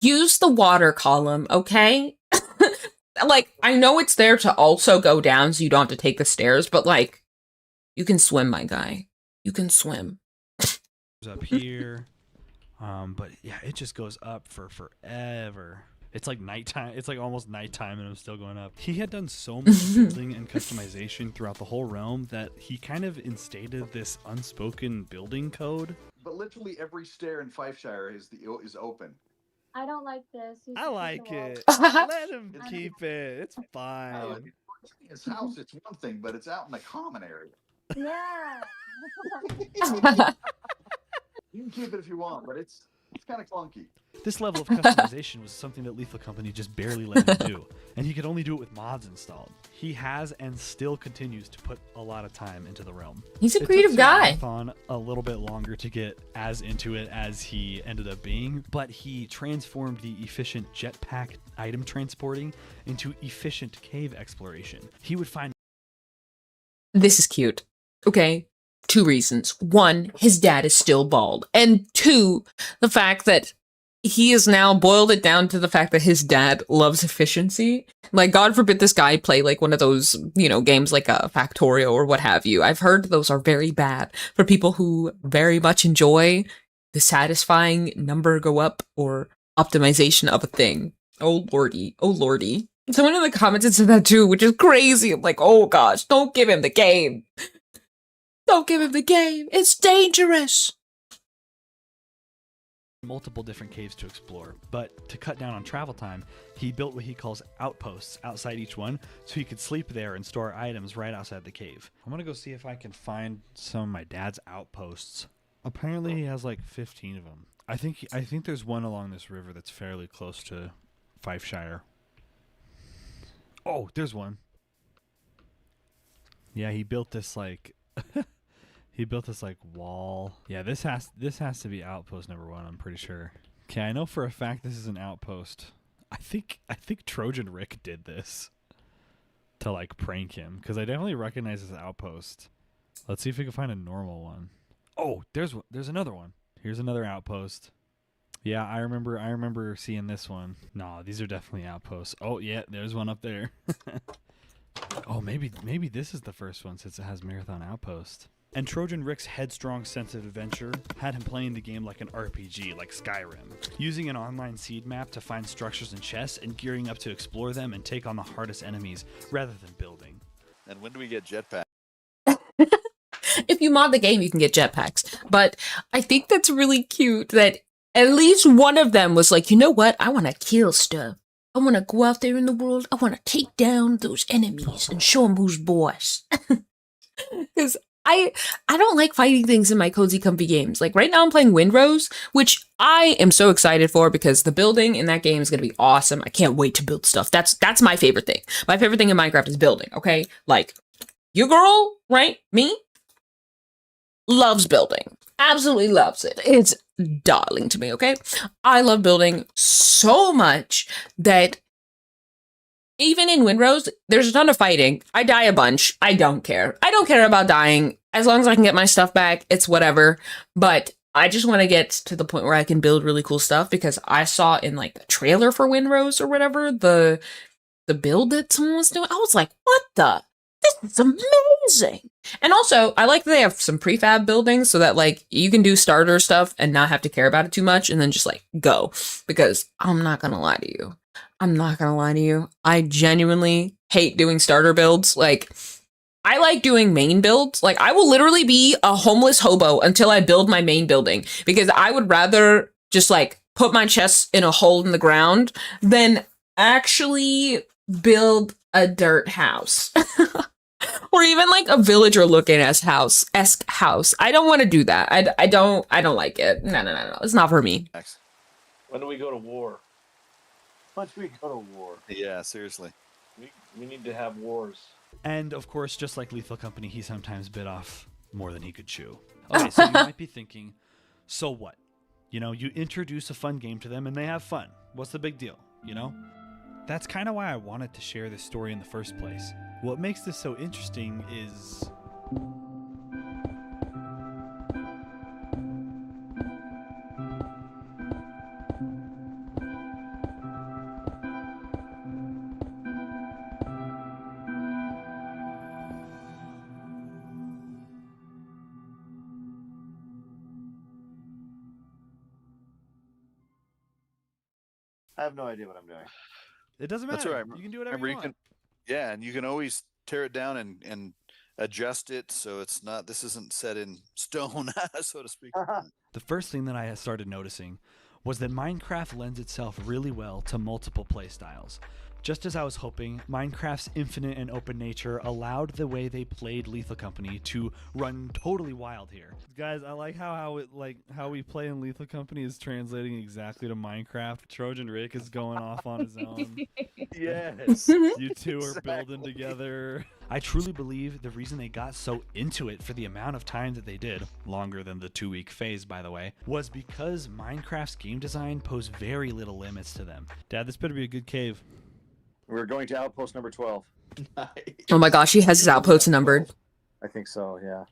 use the water column, okay? Like, I know it's there to also go down so you don't have to take the stairs, but like, you can swim, my guy. You can swim. Up here. But yeah, it just goes up for forever. It's like nighttime. It's like almost nighttime, and I'm still going up. He had done so much building and customization throughout the whole realm that he kind of instated this unspoken building code. But literally every stair in Fifeshire is open. I don't like this. You I should like keep the it. walls. Let him keep it. It's Oh, fine. his house, it's one thing, but it's out in the common area. Yeah. You can keep it if you want, but it's It's kind of clunky. This level of customization was something that Lethal Company just barely let him do, and he could only do it with mods installed. He has and still continues to put a lot of time into the realm. He's a It creative took guy. Marathon a little bit longer to get as into it as he ended up being, but he transformed the efficient jetpack item transporting into efficient cave exploration. He would find This is cute. Okay. 2 reasons. 1, his dad is still bald. And 2, the fact that he has now boiled it down to the fact that his dad loves efficiency. Like, God forbid this guy play like one of those, games like a Factorio or what have you. I've heard those are very bad for people who very much enjoy the satisfying number go up or optimization of a thing. Oh lordy. Oh lordy. Someone in the comments had said that too, which is crazy. I'm like, oh gosh, don't give him the game. Don't give him the game. It's dangerous. multiple different caves to explore, but to cut down on travel time, he built what he calls outposts outside each one, so he could sleep there and store items right outside the cave. I'm gonna go see if I can find some of my dad's outposts. Apparently he has like 15 of them. I think there's one along this river that's fairly close to Fifeshire. Oh, there's one. Yeah, he built this like he built this like wall. Yeah, this has to be outpost number 1, I'm pretty sure. Okay, I know for a fact this is an outpost. I think Trojan Rick did this to like prank him, because I definitely recognize this outpost. Let's see if we can find a normal one. Oh, there's another one. Here's another outpost. Yeah, I remember seeing this one. No, these are definitely outposts. Oh yeah, there's one up there. Oh, maybe this is the first one since it has Marathon Outpost. And Trojan Rick's headstrong sense of adventure had him playing the game like an RPG, like Skyrim, using an online seed map to find structures and chests and gearing up to explore them and take on the hardest enemies rather than building. And when do we get jetpack? If you mod the game, you can get jetpacks. But I think that's really cute that at least one of them was like, you know what? I want to kill stuff. I want to go out there in the world. I want to take down those enemies and show them who's boss. Because I don't like fighting things in my cozy comfy games. Like right now I'm playing Windrose, which I am so excited for because the building in that game is going to be awesome. I can't wait to build stuff. That's my favorite thing. My favorite thing in Minecraft is building, okay? Like, your girl, right? Me? Loves building. Absolutely loves it. It's darling to me, okay? I love building so much that even in Windrose, there's a ton of fighting. I die a bunch. I don't care. I don't care about dying. As long as I can get my stuff back, it's whatever. But I just want to get to the point where I can build really cool stuff, because I saw in like the trailer for Windrose or whatever, the build that someone was doing. I was like, what the? This is amazing. And also, I like that they have some prefab buildings so that like you can do starter stuff and not have to care about it too much and then just like go. Because I'm not gonna lie to you. I genuinely hate doing starter builds. Like, I like doing main builds. Like, I will literally be a homeless hobo until I build my main building, because I would rather just like put my chests in a hole in the ground than actually build a dirt house. Or even like a villager looking esque house. I don't want to do that. I don't like it. No. It's not for me. When do we go to war? Once we go to war. Yeah, seriously. We need to have wars. And of course, just like Lethal Company, he sometimes bit off more than he could chew. Okay, so you might be thinking, so what? You know, you introduce a fun game to them and they have fun. What's the big deal, you know? That's kind of why I wanted to share this story in the first place. What makes this so interesting is... I have no idea what I'm doing. It doesn't matter. That's right. You can do whatever you want. Yeah, and you can always tear it down and adjust it so it's not. This isn't set in stone, so to speak. The first thing that I started noticing was that Minecraft lends itself really well to multiple playstyles. Just as I was hoping, Minecraft's infinite and open nature allowed the way they played Lethal Company to run totally wild here. Guys, I like how we play in Lethal Company is translating exactly to Minecraft. Trojan Rick is going off on his own. Yes. You two are Exactly. building together. I truly believe the reason they got so into it for the amount of time that they did, longer than the 2-week phase by the way, was because Minecraft's game design posed very little limits to them. Dad, this better be a good cave. We're going to outpost number 12. Nice. Oh my gosh, he has his outposts numbered. I think so, yeah.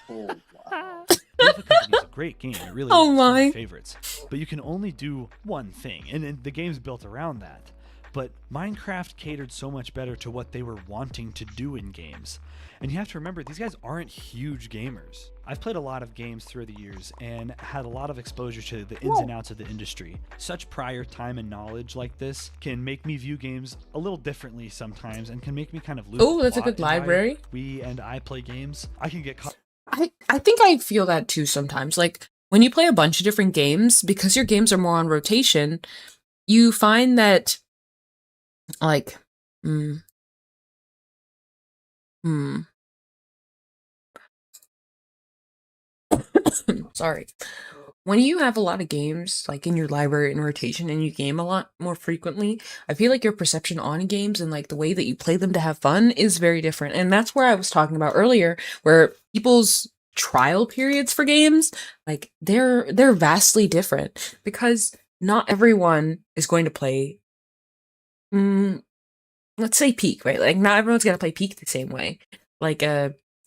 Oh, wow. Lethal Company is a great game. It really Oh is. It's one of my. favorites. But you can only do one thing, and the game's built around that. But Minecraft catered so much better to what they were wanting to do in games. And you have to remember, these guys aren't huge gamers. I've played a lot of games through the years and had a lot of exposure to the ins and outs of the industry. Such prior time and knowledge like this can make me view games a little differently sometimes and can make me kind of lose Oh, the that's a plot good in why library. we and I play games. I can get caught. I think I feel that too sometimes. Like when you play a bunch of different games, because your games are more on rotation, you find that like sorry. When you have a lot of games like in your library in rotation and you game a lot more frequently, I feel like your perception on games and like the way that you play them to have fun is very different. And that's where I was talking about earlier, where people's trial periods for games, like they're vastly different because not everyone is going to play let's say Peak, right? Like not everyone's gonna play Peak the same way. Like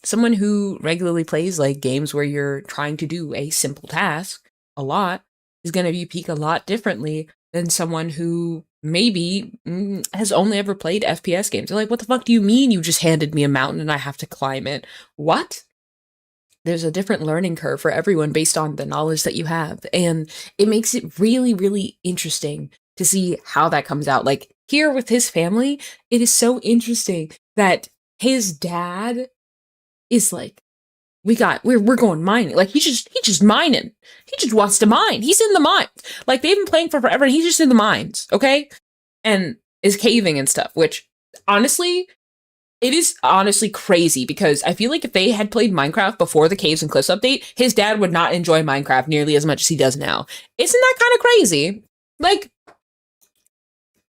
someone who regularly plays like games where you're trying to do a simple task a lot is gonna view Peak a lot differently than someone who maybe has only ever played FPS games. They're like, what the fuck do you mean you just handed me a mountain and I have to climb it? What? There's a different learning curve for everyone based on the knowledge that you have. And it makes it really, really interesting to see how that comes out. Like here with his family, it is so interesting that his dad is like, we're going mining. Like he just mining. He just wants to mine. He's in the mines. Like they've been playing for forever and he's just in the mines, okay? And is caving and stuff, which honestly, it is honestly crazy because I feel like if they had played Minecraft before the Caves and Cliffs update, his dad would not enjoy Minecraft nearly as much as he does now. Isn't that kind of crazy? Like,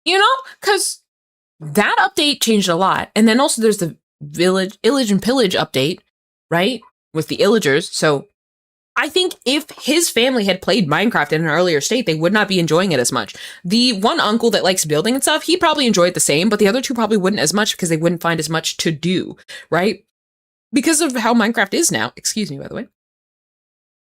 you know, because that update changed a lot. And then also there's the Illage and Pillage update, right? With the Illagers. So I think if his family had played Minecraft in an earlier state, they would not be enjoying it as much. The one uncle that likes building and stuff, he probably enjoyed the same, but the other two probably wouldn't as much because they wouldn't find as much to do, right? Because of how Minecraft is now, excuse me, by the way.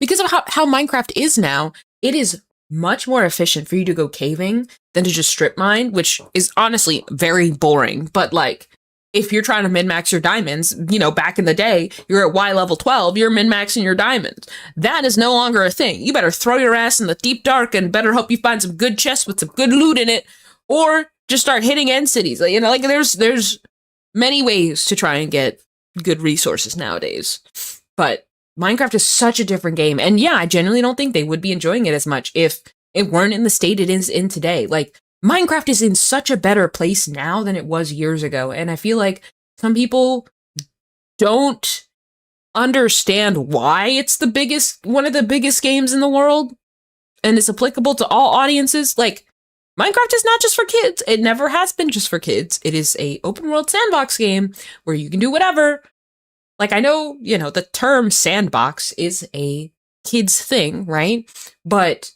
Because of how Minecraft is now, it is much more efficient for you to go caving than to just strip mine, which is honestly very boring. But like, if you're trying to min-max your diamonds, you know, back in the day, you're at Y level 12, you're min-maxing your diamonds. That is no longer a thing. You better throw your ass in the deep dark and better hope you find some good chests with some good loot in it, or just start hitting end cities. You know, like there's many ways to try and get good resources nowadays. But Minecraft is such a different game. And yeah, I genuinely don't think they would be enjoying it as much if it weren't in the state it is in today. Like, Minecraft is in such a better place now than it was years ago. And I feel like some people don't understand why it's one of the biggest games in the world and it's applicable to all audiences. Like, Minecraft is not just for kids. It never has been just for kids. It is a open world sandbox game where you can do whatever. Like, I know, you know, the term sandbox is a kid's thing, right? But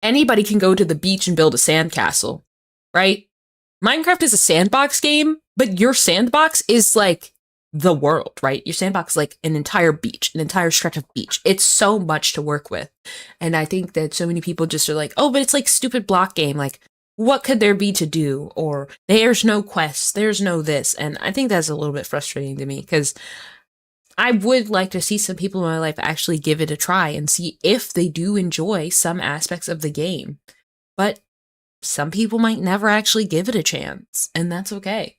anybody can go to the beach and build a sandcastle, right? Minecraft is a sandbox game, but your sandbox is like the world, right? Your sandbox is like an entire beach, an entire stretch of beach. It's so much to work with. And I think that so many people just are like, oh, but it's like stupid block game. Like, what could there be to do? Or there's no quests, there's no this. And I think that's a little bit frustrating to me because I would like to see some people in my life actually give it a try and see if they do enjoy some aspects of the game. But some people might never actually give it a chance, and that's okay.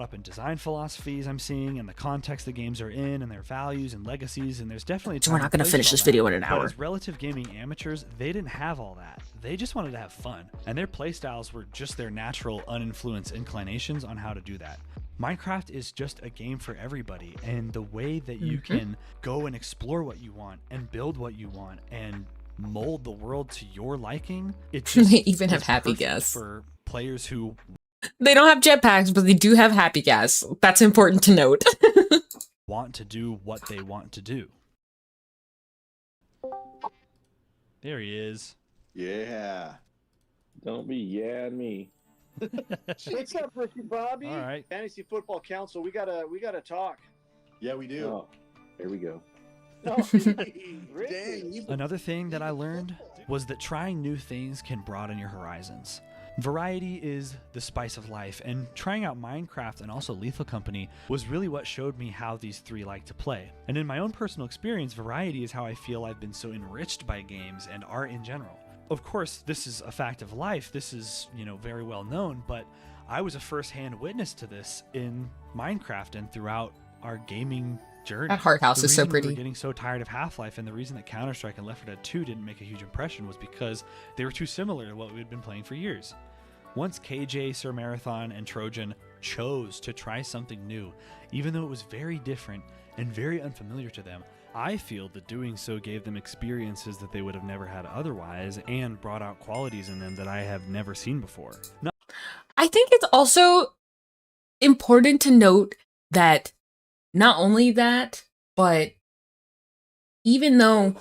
up in design philosophies I'm seeing and the context the games are in and their values and legacies, and there's definitely So we're not going to finish this video in an But hour. as relative gaming amateurs, they didn't have all that. They just wanted to have fun, and their playstyles were just their natural, uninfluenced inclinations on how to do that. Minecraft is just a game for everybody, and the way that you can go and explore what you want and build what you want and mold the world to your liking, it just They even have is happy perfect gas. for players who They don't have jetpacks, but they do have happy gas. That's important to note. want to do what they want to do. There he is. Yeah. Don't be yeah me. What's up, Ricky Bobby? All right. Fantasy Football Council. We gotta talk. Yeah, we do. Oh, here we go. Oh, Dang, you Another thing that I learned was that trying new things can broaden your horizons. Variety is the spice of life, and trying out Minecraft and also Lethal Company was really what showed me how these three like to play. And in my own personal experience, variety is how I feel I've been so enriched by games and art in general. Of course, this is a fact of life. This is, very well known, but I was a first-hand witness to this in Minecraft and throughout our gaming journey. That Heart House The is so reason we were pretty. getting so tired of Half-Life, and the reason that Counter-Strike and Left 4 Dead 2 didn't make a huge impression was because they were too similar to what we had been playing for years. Once KJ, Sir Marathon, and Trojan chose to try something new, even though it was very different and very unfamiliar to them, I feel that doing so gave them experiences that they would have never had otherwise and brought out qualities in them that I have never seen before. I think it's also important to note that not only that, but even though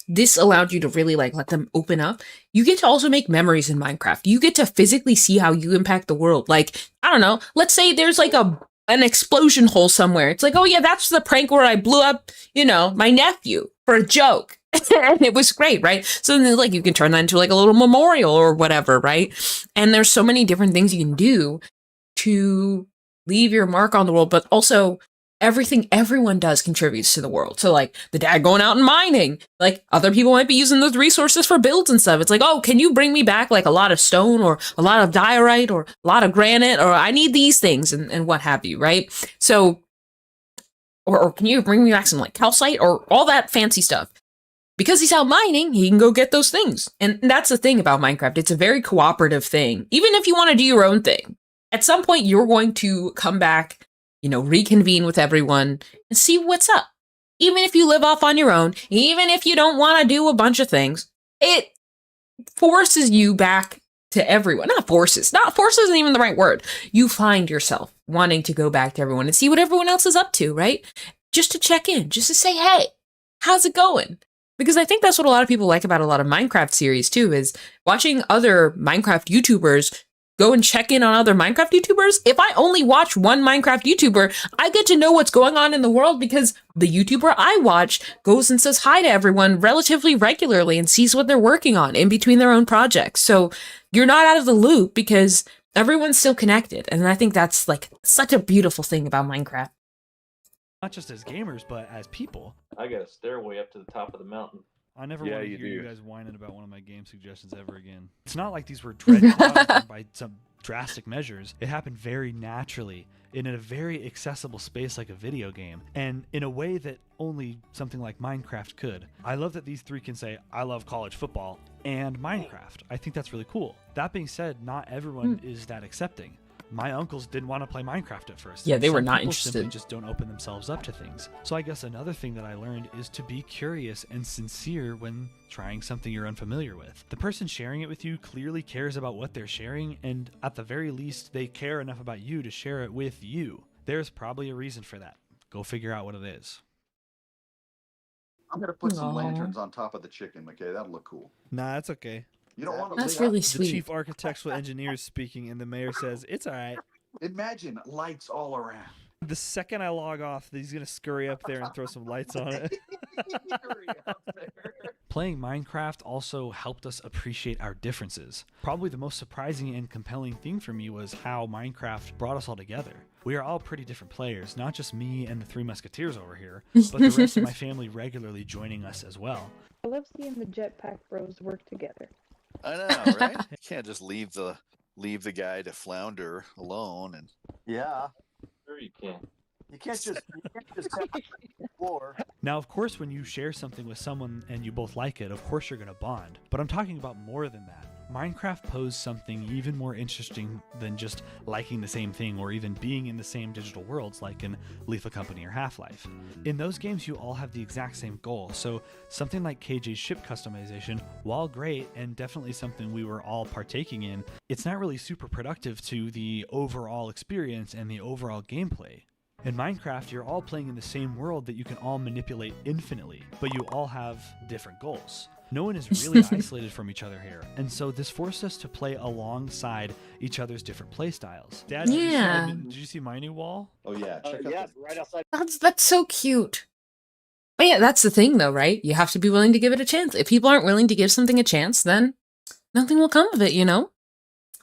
this allowed you to really let them open up, you get to also make memories in Minecraft. You get to physically see how you impact the world. I don't know, let's say there's an explosion hole somewhere. It's oh yeah, that's the prank where I blew up, my nephew for a joke. And it was great, right? So then you can turn that into a little memorial or whatever, right? And there's so many different things you can do to leave your mark on the world, but also everything everyone does contributes to the world. So the dad going out and mining, other people might be using those resources for builds and stuff. It's oh, can you bring me back a lot of stone or a lot of diorite or a lot of granite, or I need these things and what have you, right? So, or can you bring me back some calcite or all that fancy stuff? Because he's out mining, he can go get those things. And that's the thing about Minecraft. It's a very cooperative thing. Even if you want to do your own thing, at some point you're going to come back, reconvene with everyone and see what's up. Even if you live off on your own, even if you don't want to do a bunch of things, it forces you back to everyone. Not forces isn't even the right word. You find yourself wanting to go back to everyone and see what everyone else is up to, right? Just to check in, just to say, hey, how's it going? Because I think that's what a lot of people like about a lot of Minecraft series too, is watching other Minecraft YouTubers go and check in on other Minecraft YouTubers. If I only watch one Minecraft YouTuber, I get to know what's going on in the world because the YouTuber I watch goes and says hi to everyone relatively regularly and sees what they're working on in between their own projects. So you're not out of the loop because everyone's still connected. And I think that's such a beautiful thing about Minecraft. Not just as gamers, but as people. I got a stairway up to the top of the mountain. I never Yeah, want to you hear you do. guys whining about one of my game suggestions ever again. It's not like these were dreaded by some drastic measures. It happened very naturally in a very accessible space like a video game, and in a way that only something like Minecraft could. I love that these three can say, I love college football and Minecraft. I think that's really cool. That being said, not everyone is that accepting. My uncles didn't want to play Minecraft at first. Yeah, they were Some not people simply interested. just don't open themselves up to things. So I guess another thing that I learned is to be curious and sincere when trying something you're unfamiliar with. The person sharing it with you clearly cares about what they're sharing, and at the very least, they care enough about you to share it with you. There's probably a reason for that. Go figure out what it is. I'm gonna put some Aw. lanterns on top of the chicken, McKay. That'll look cool. Nah, that's okay. You don't want to. That's really The sweet. chief architectural engineer is speaking, and the mayor says, it's all right. Imagine lights all around. The second I log off, he's going to scurry up there and throw some lights on it. Playing Minecraft also helped us appreciate our differences. Probably the most surprising and compelling thing for me was how Minecraft brought us all together. We are all pretty different players, not just me and the Three Musketeers over here, but the rest of my family regularly joining us as well. I love seeing the Jetpack Bros work together. I know, right? You can't just leave the leave the guy to flounder alone. And Yeah. Sure you can. You can't just tap the floor. Now, of course, when you share something with someone and you both like it, of course you're going to bond. But I'm talking about more than that. Minecraft posed something even more interesting than just liking the same thing or even being in the same digital worlds like in Lethal Company or Half-Life. In those games, you all have the exact same goal, so something like KJ's ship customization, while great and definitely something we were all partaking in, it's not really super productive to the overall experience and the overall gameplay. In Minecraft, you're all playing in the same world that you can all manipulate infinitely, but you all have different goals. No one is really isolated from each other here, and so this forced us to play alongside each other's different play styles. Dad, did you see my new wall? oh yeah, check out Yeah, the- right outside. That's so cute. But yeah, that's the thing though, right? You have to be willing to give it a chance. If people aren't willing to give something a chance, then nothing will come of it, you know?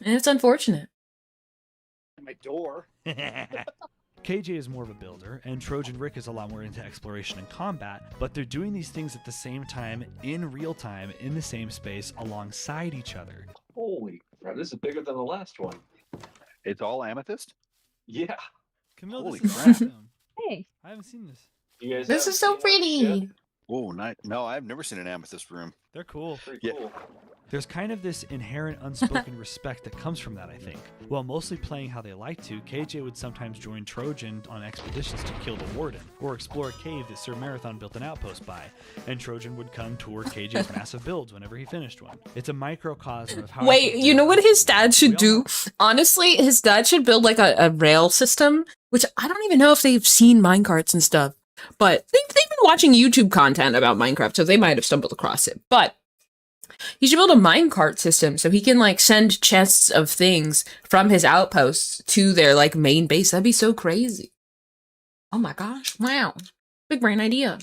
And it's unfortunate. My door. KJ is more of a builder, and Trojan Rick is a lot more into exploration and combat, but they're doing these things at the same time, in real time, in the same space, alongside each other. Holy crap, this is bigger than the last one. It's all amethyst? Yeah. Camille, Holy this is crap. awesome. Hey. I haven't seen this. You guys This haven't is so seen this yet? pretty. Oh, nice. No, I've never seen an amethyst room. They're cool. Pretty Yeah. cool. There's kind of this inherent unspoken respect that comes from that, I think. While mostly playing how they like to, KJ would sometimes join Trojan on expeditions to kill the Warden, or explore a cave that Sir Marathon built an outpost by, and Trojan would come tour KJ's massive builds whenever he finished one. It's a microcosm of how... I Wait, think you know what his dad We should all do? Honestly, his dad should build like a rail system, which I don't even know if they've seen minecarts and stuff, but they've been watching YouTube content about Minecraft, so they might have stumbled across it. But he should build a minecart system so he can like send chests of things from his outposts to their like main base. That'd be so crazy. Oh my gosh. Wow. Big brain idea.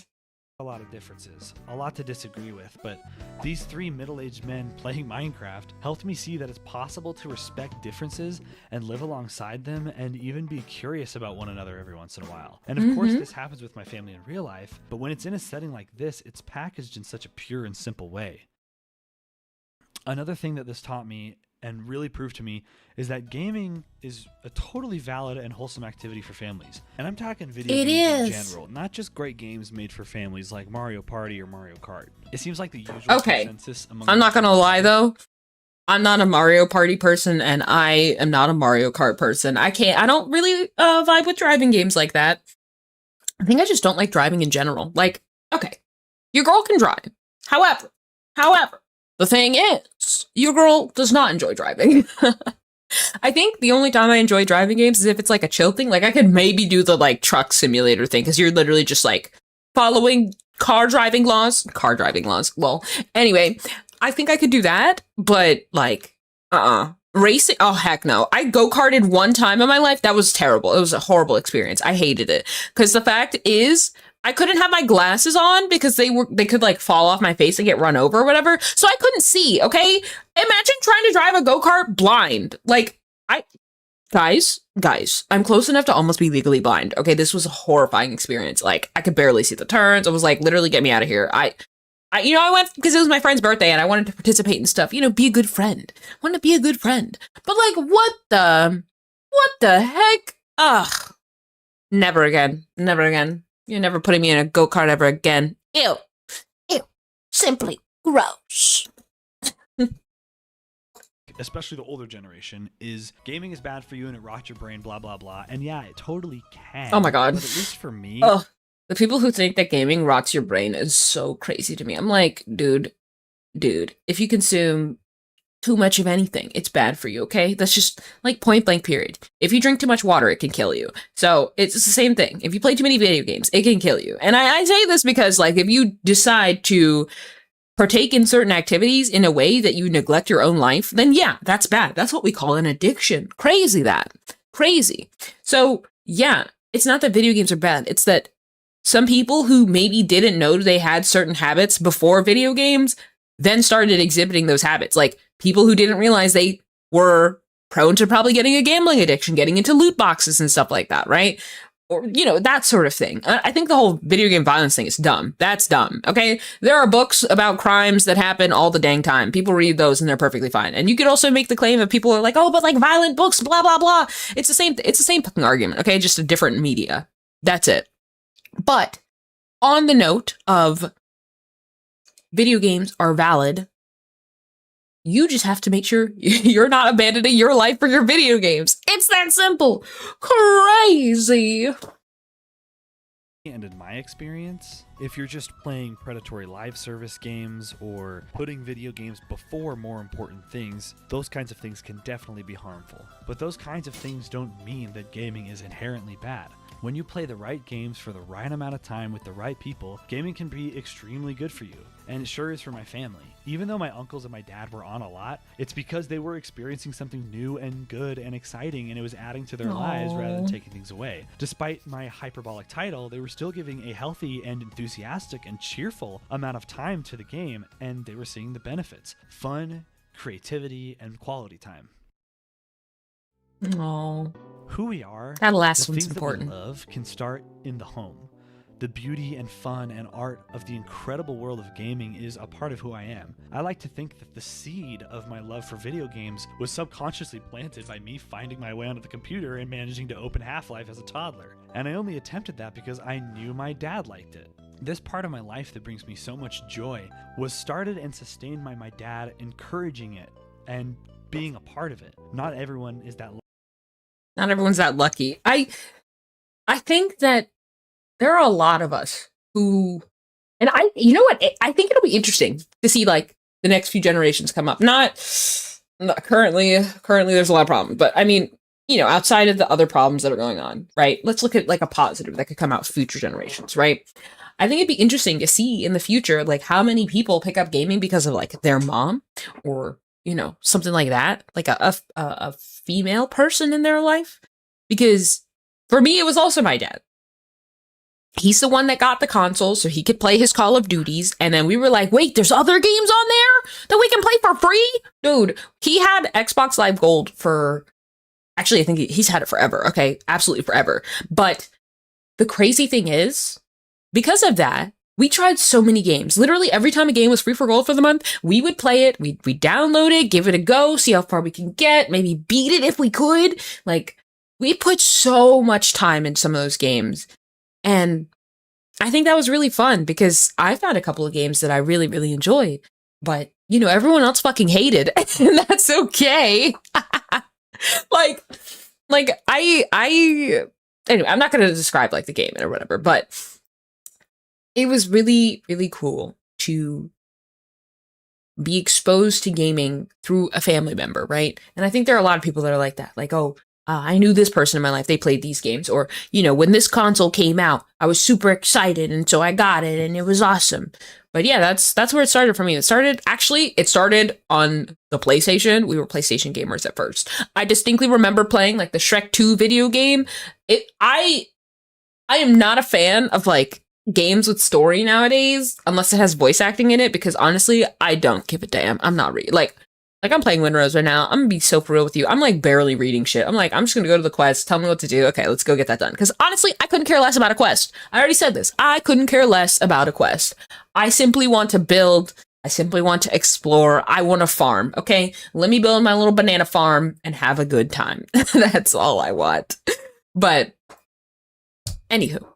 a lot of differences, a lot to disagree with, but these three middle-aged men playing Minecraft helped me see that it's possible to respect differences and live alongside them and even be curious about one another every once in a while. And of course, this happens with my family in real life, but when it's in a setting like this, it's packaged in such a pure and simple way. Another thing that this taught me and really proved to me is that gaming is a totally valid and wholesome activity for families. And I'm talking video games in general, not just great games made for families like Mario Party or Mario Kart. It seems like the usual consensus among... I'm not gonna lie though. I'm not a Mario Party person and I am not a Mario Kart person. I don't really vibe with driving games like that. I think I just don't like driving in general. Like, okay, your girl can drive. However, the thing is, your girl does not enjoy driving. I think the only time I enjoy driving games is if it's like a chill thing. Like I could maybe do the like truck simulator thing because you're literally just like following car driving laws. Well, anyway, I think I could do that, but like, racing, oh heck no. I go-karted one time in my life. That was terrible. It was a horrible experience. I hated it. Because the fact is, I couldn't have my glasses on because they could like fall off my face and get run over or whatever. So I couldn't see, okay? Imagine trying to drive a go-kart blind. Like, guys, I'm close enough to almost be legally blind. Okay, this was a horrifying experience. Like, I could barely see the turns. I was like, literally get me out of here. I went because it was my friend's birthday and I wanted to participate in stuff, be a good friend. I wanted to be a good friend. But like, what the heck? Ugh. Never again. You're never putting me in a go-kart ever again. Ew. Simply gross. Especially the older generation, is gaming is bad for you and it rots your brain, blah, blah, blah. And yeah, it totally can. Oh my God. But at least for me... Oh, the people who think that gaming rots your brain is so crazy to me. I'm like, dude, if you consume too much of anything, it's bad for you, okay? That's just like point blank period. If you drink too much water, it can kill you. So it's the same thing. If you play too many video games, it can kill you. And I say this because like if you decide to partake in certain activities in a way that you neglect your own life, then yeah, that's bad. That's what we call an addiction. Crazy. So yeah, it's not that video games are bad. It's that some people who maybe didn't know they had certain habits before video games then started exhibiting those habits. Like people who didn't realize they were prone to probably getting a gambling addiction, getting into loot boxes and stuff like that, right? or, you know, that sort of thing. I think the whole video game violence thing is dumb. That's dumb. Okay. There are books about crimes that happen all the dang time. People read those and they're perfectly fine. And you could also make the claim that people are like, oh, but like violent books, blah, blah, blah. It's the same fucking argument. Okay. Just a different media. That's it. But on the note of video games are valid, you just have to make sure you're not abandoning your life for your video games. It's that simple. Crazy. And in my experience, if you're just playing predatory live service games or putting video games before more important things, those kinds of things can definitely be harmful. But those kinds of things don't mean that gaming is inherently bad. When you play the right games for the right amount of time with the right people, gaming can be extremely good for you. And it sure is for my family. Even though my uncles and my dad were on a lot, it's because they were experiencing something new and good and exciting, and it was adding to their lives rather than taking things away. Despite my hyperbolic title, they were still giving a healthy and enthusiastic and cheerful amount of time to the game, and they were seeing the benefits. Fun, creativity, and quality time. Oh, who we are, that last the one's things important. that we love can start in the home. The beauty and fun and art of the incredible world of gaming is a part of who I am. I like to think that the seed of my love for video games was subconsciously planted by me finding my way onto the computer and managing to open Half-Life as a toddler. And I only attempted that because I knew my dad liked it. This part of my life that brings me so much joy was started and sustained by my dad encouraging it and being a part of it. Not everyone is that. Not everyone's that lucky. I think that there are a lot of us who, and you know what? I think it'll be interesting to see like the next few generations come up. Not currently there's a lot of problems, but I mean, you know, outside of the other problems that are going on, right? Let's look at like a positive that could come out future generations, right? I think it'd be interesting to see in the future, like how many people pick up gaming because of like their mom or, you know, something like that, like a female person in their life. Because for me, it was also my dad. He's the one that got the console so he could play his Call of Duties. And then we were like, wait, there's other games on there that we can play for free? Dude, he had Xbox Live Gold for, actually, I think he's had it forever. Okay, absolutely forever. But the crazy thing is, because of that, we tried so many games. Literally every time a game was free for gold for the month, we would play it, we'd download it, give it a go, see how far we can get, maybe beat it if we could. Like, we put so much time in some of those games. And I think that was really fun because I found a couple of games that I really, really enjoyed. But, you know, everyone else fucking hated, and that's okay. like anyway, I'm not going to describe like the game or whatever, but it was really, really cool to be exposed to gaming through a family member, right? And I think there are a lot of people that are like that. Like, oh, I knew this person in my life, they played these games. Or, you know, when this console came out, I was super excited, and so I got it, and it was awesome. But yeah, that's where it started for me. It started on the PlayStation. We were PlayStation gamers at first. I distinctly remember playing like the Shrek 2 video game. I am not a fan of like games with story nowadays, unless it has voice acting in it, because honestly, I don't give a damn. I'm not like I'm playing Windrose right now. I'm gonna be so for real with you. I'm like barely reading shit. I'm like, I'm just gonna go to the quest, tell me what to do. Okay, let's go get that done. Because honestly, I couldn't care less about a quest. I already said this. I couldn't care less about a quest. I simply want to build. I simply want to explore. I want to farm. Okay, let me build my little banana farm and have a good time. That's all I want. But anywho.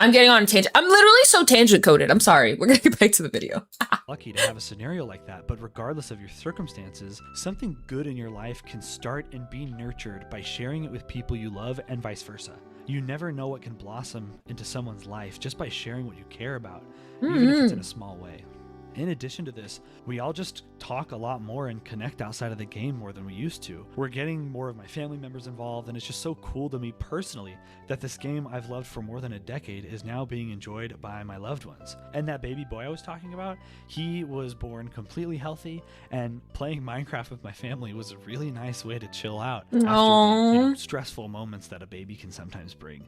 I'm getting on a tangent. I'm literally so tangent coded. I'm sorry. We're gonna get back to the video. Lucky to have a scenario like that, but regardless of your circumstances, something good in your life can start and be nurtured by sharing it with people you love and vice versa. You never know what can blossom into someone's life just by sharing what you care about, even if it's in a small way. In addition to this, we all just talk a lot more and connect outside of the game more than we used to. We're getting more of my family members involved, and it's just so cool to me personally that this game I've loved for more than a decade is now being enjoyed by my loved ones. And that baby boy I was talking about, he was born completely healthy, and playing Minecraft with my family was a really nice way to chill out after the stressful moments that a baby can sometimes bring.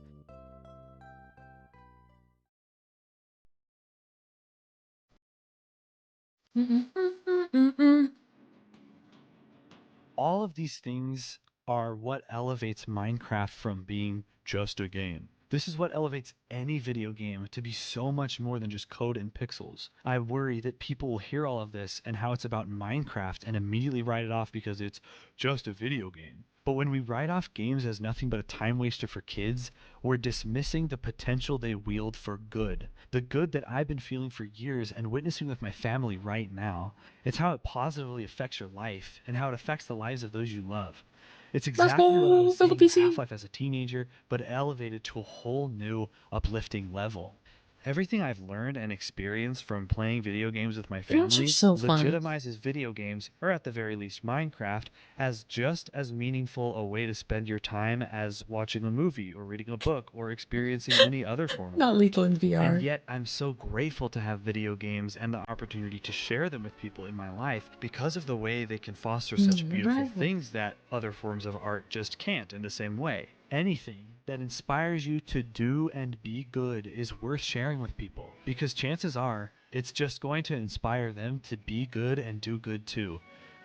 All of these things are what elevates Minecraft from being just a game. This is what elevates any video game to be so much more than just code and pixels. I worry that people will hear all of this and how it's about Minecraft and immediately write it off because it's just a video game. But when we write off games as nothing but a time waster for kids, we're dismissing the potential they wield for good. The good that I've been feeling for years and witnessing with my family right now. It's how it positively affects your life and how it affects the lives of those you love. It's exactly what I was seeing in Half-Life as a teenager, but elevated to a whole new, uplifting level. Everything I've learned and experienced from playing video games with my Games are family so fun. legitimizes video games, or at the very least Minecraft, as just as meaningful a way to spend your time as watching a movie or reading a book or experiencing any other form of Not art. lethal in VR. And yet I'm so grateful to have video games and the opportunity to share them with people in my life because of the way they can foster such beautiful Right. things that other forms of art just can't in the same way. Anything that inspires you to do and be good is worth sharing with people because chances are it's just going to inspire them to be good and do good too,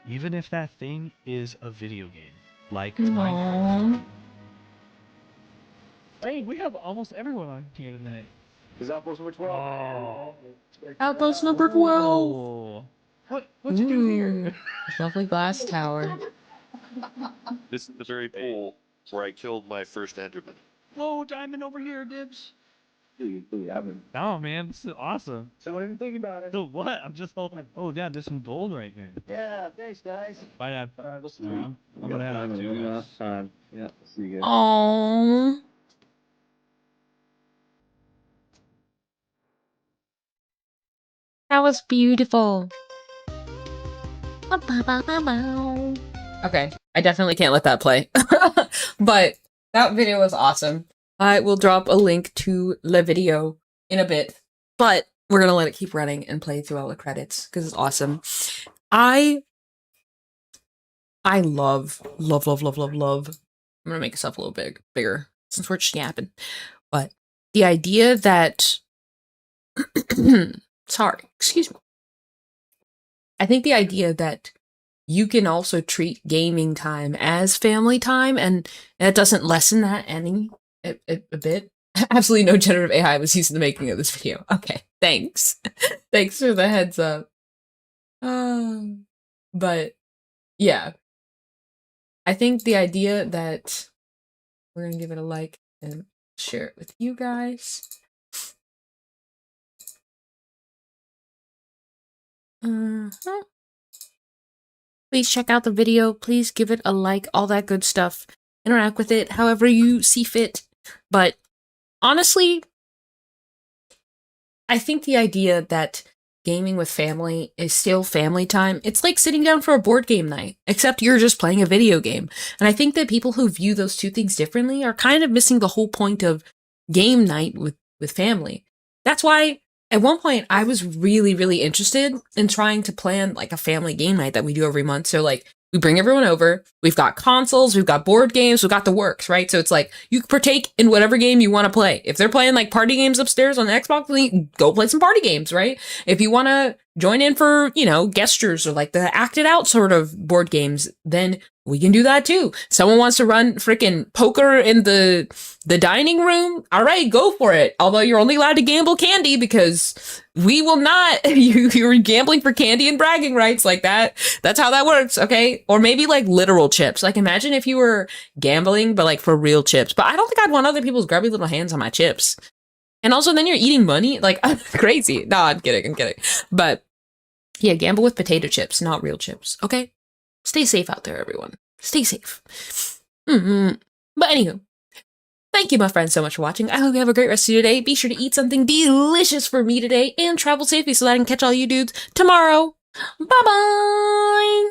even if that thing is a video game like Minecraft. Aww. Hey, we have almost everyone on here tonight. Is Outpost number 12? Oh. Outpost number 12. Oh. What'd you do here? Lovely glass tower. This is the very pool where I killed my first Enderman. Whoa, diamond over here, Dibs. You haven't. No, man, this is awesome. So what do you think about it? So what? I'm just holding. Oh, yeah, there's some gold right here. Yeah, thanks, guys. Bye, Dad. Alright, listen Yeah, I'm gonna head out too. time. Yeah, see you guys. Aww. That was beautiful. Okay, I definitely can't let that play. But that video was awesome. I will drop a link to the video in a bit, but we're gonna let it keep running and play through all the credits because it's awesome. I love. I'm gonna make myself a little bigger since we're just yapping. But the idea that sorry, excuse me. I think the idea that you can also treat gaming time as family time, and it doesn't lessen that any a bit. Absolutely no generative AI was used in the making of this video. Okay, thanks. Thanks for the heads up. But yeah, I think the idea that we're gonna give it a like and share it with you guys. Please check out the video. Please give it a like, all that good stuff. Interact with it however you see fit. But honestly, I think the idea that gaming with family is still family time. It's like sitting down for a board game night, except you're just playing a video game. And I think that people who view those two things differently are kind of missing the whole point of game night with family. That's why at one point I was really interested in trying to plan like a family game night that we do every month. So like we bring everyone over, we've got consoles, we've got board games, we've got the works, right? So it's like you can partake in whatever game you want to play. If they're playing like party games upstairs on the Xbox, then go play some party games, right? If you want to join in for, you know, gestures or like the acted out sort of board games, then we can do that too. Someone wants to run freaking poker in the dining room. All right, go for it. Although you're only allowed to gamble candy because we will not. You're gambling for candy and bragging rights like that. That's how that works. Okay. Or maybe like literal chips. Like imagine if you were gambling, but like for real chips. But I don't think I'd want other people's grubby little hands on my chips. And also then you're eating money. Like I'm crazy. No, I'm kidding. But yeah, gamble with potato chips, not real chips. Okay. Stay safe out there, everyone. Stay safe. But anywho, thank you, my friends, so much for watching. I hope you have a great rest of your day. Be sure to eat something delicious for me today and travel safely so that I can catch all you dudes tomorrow. Bye-bye!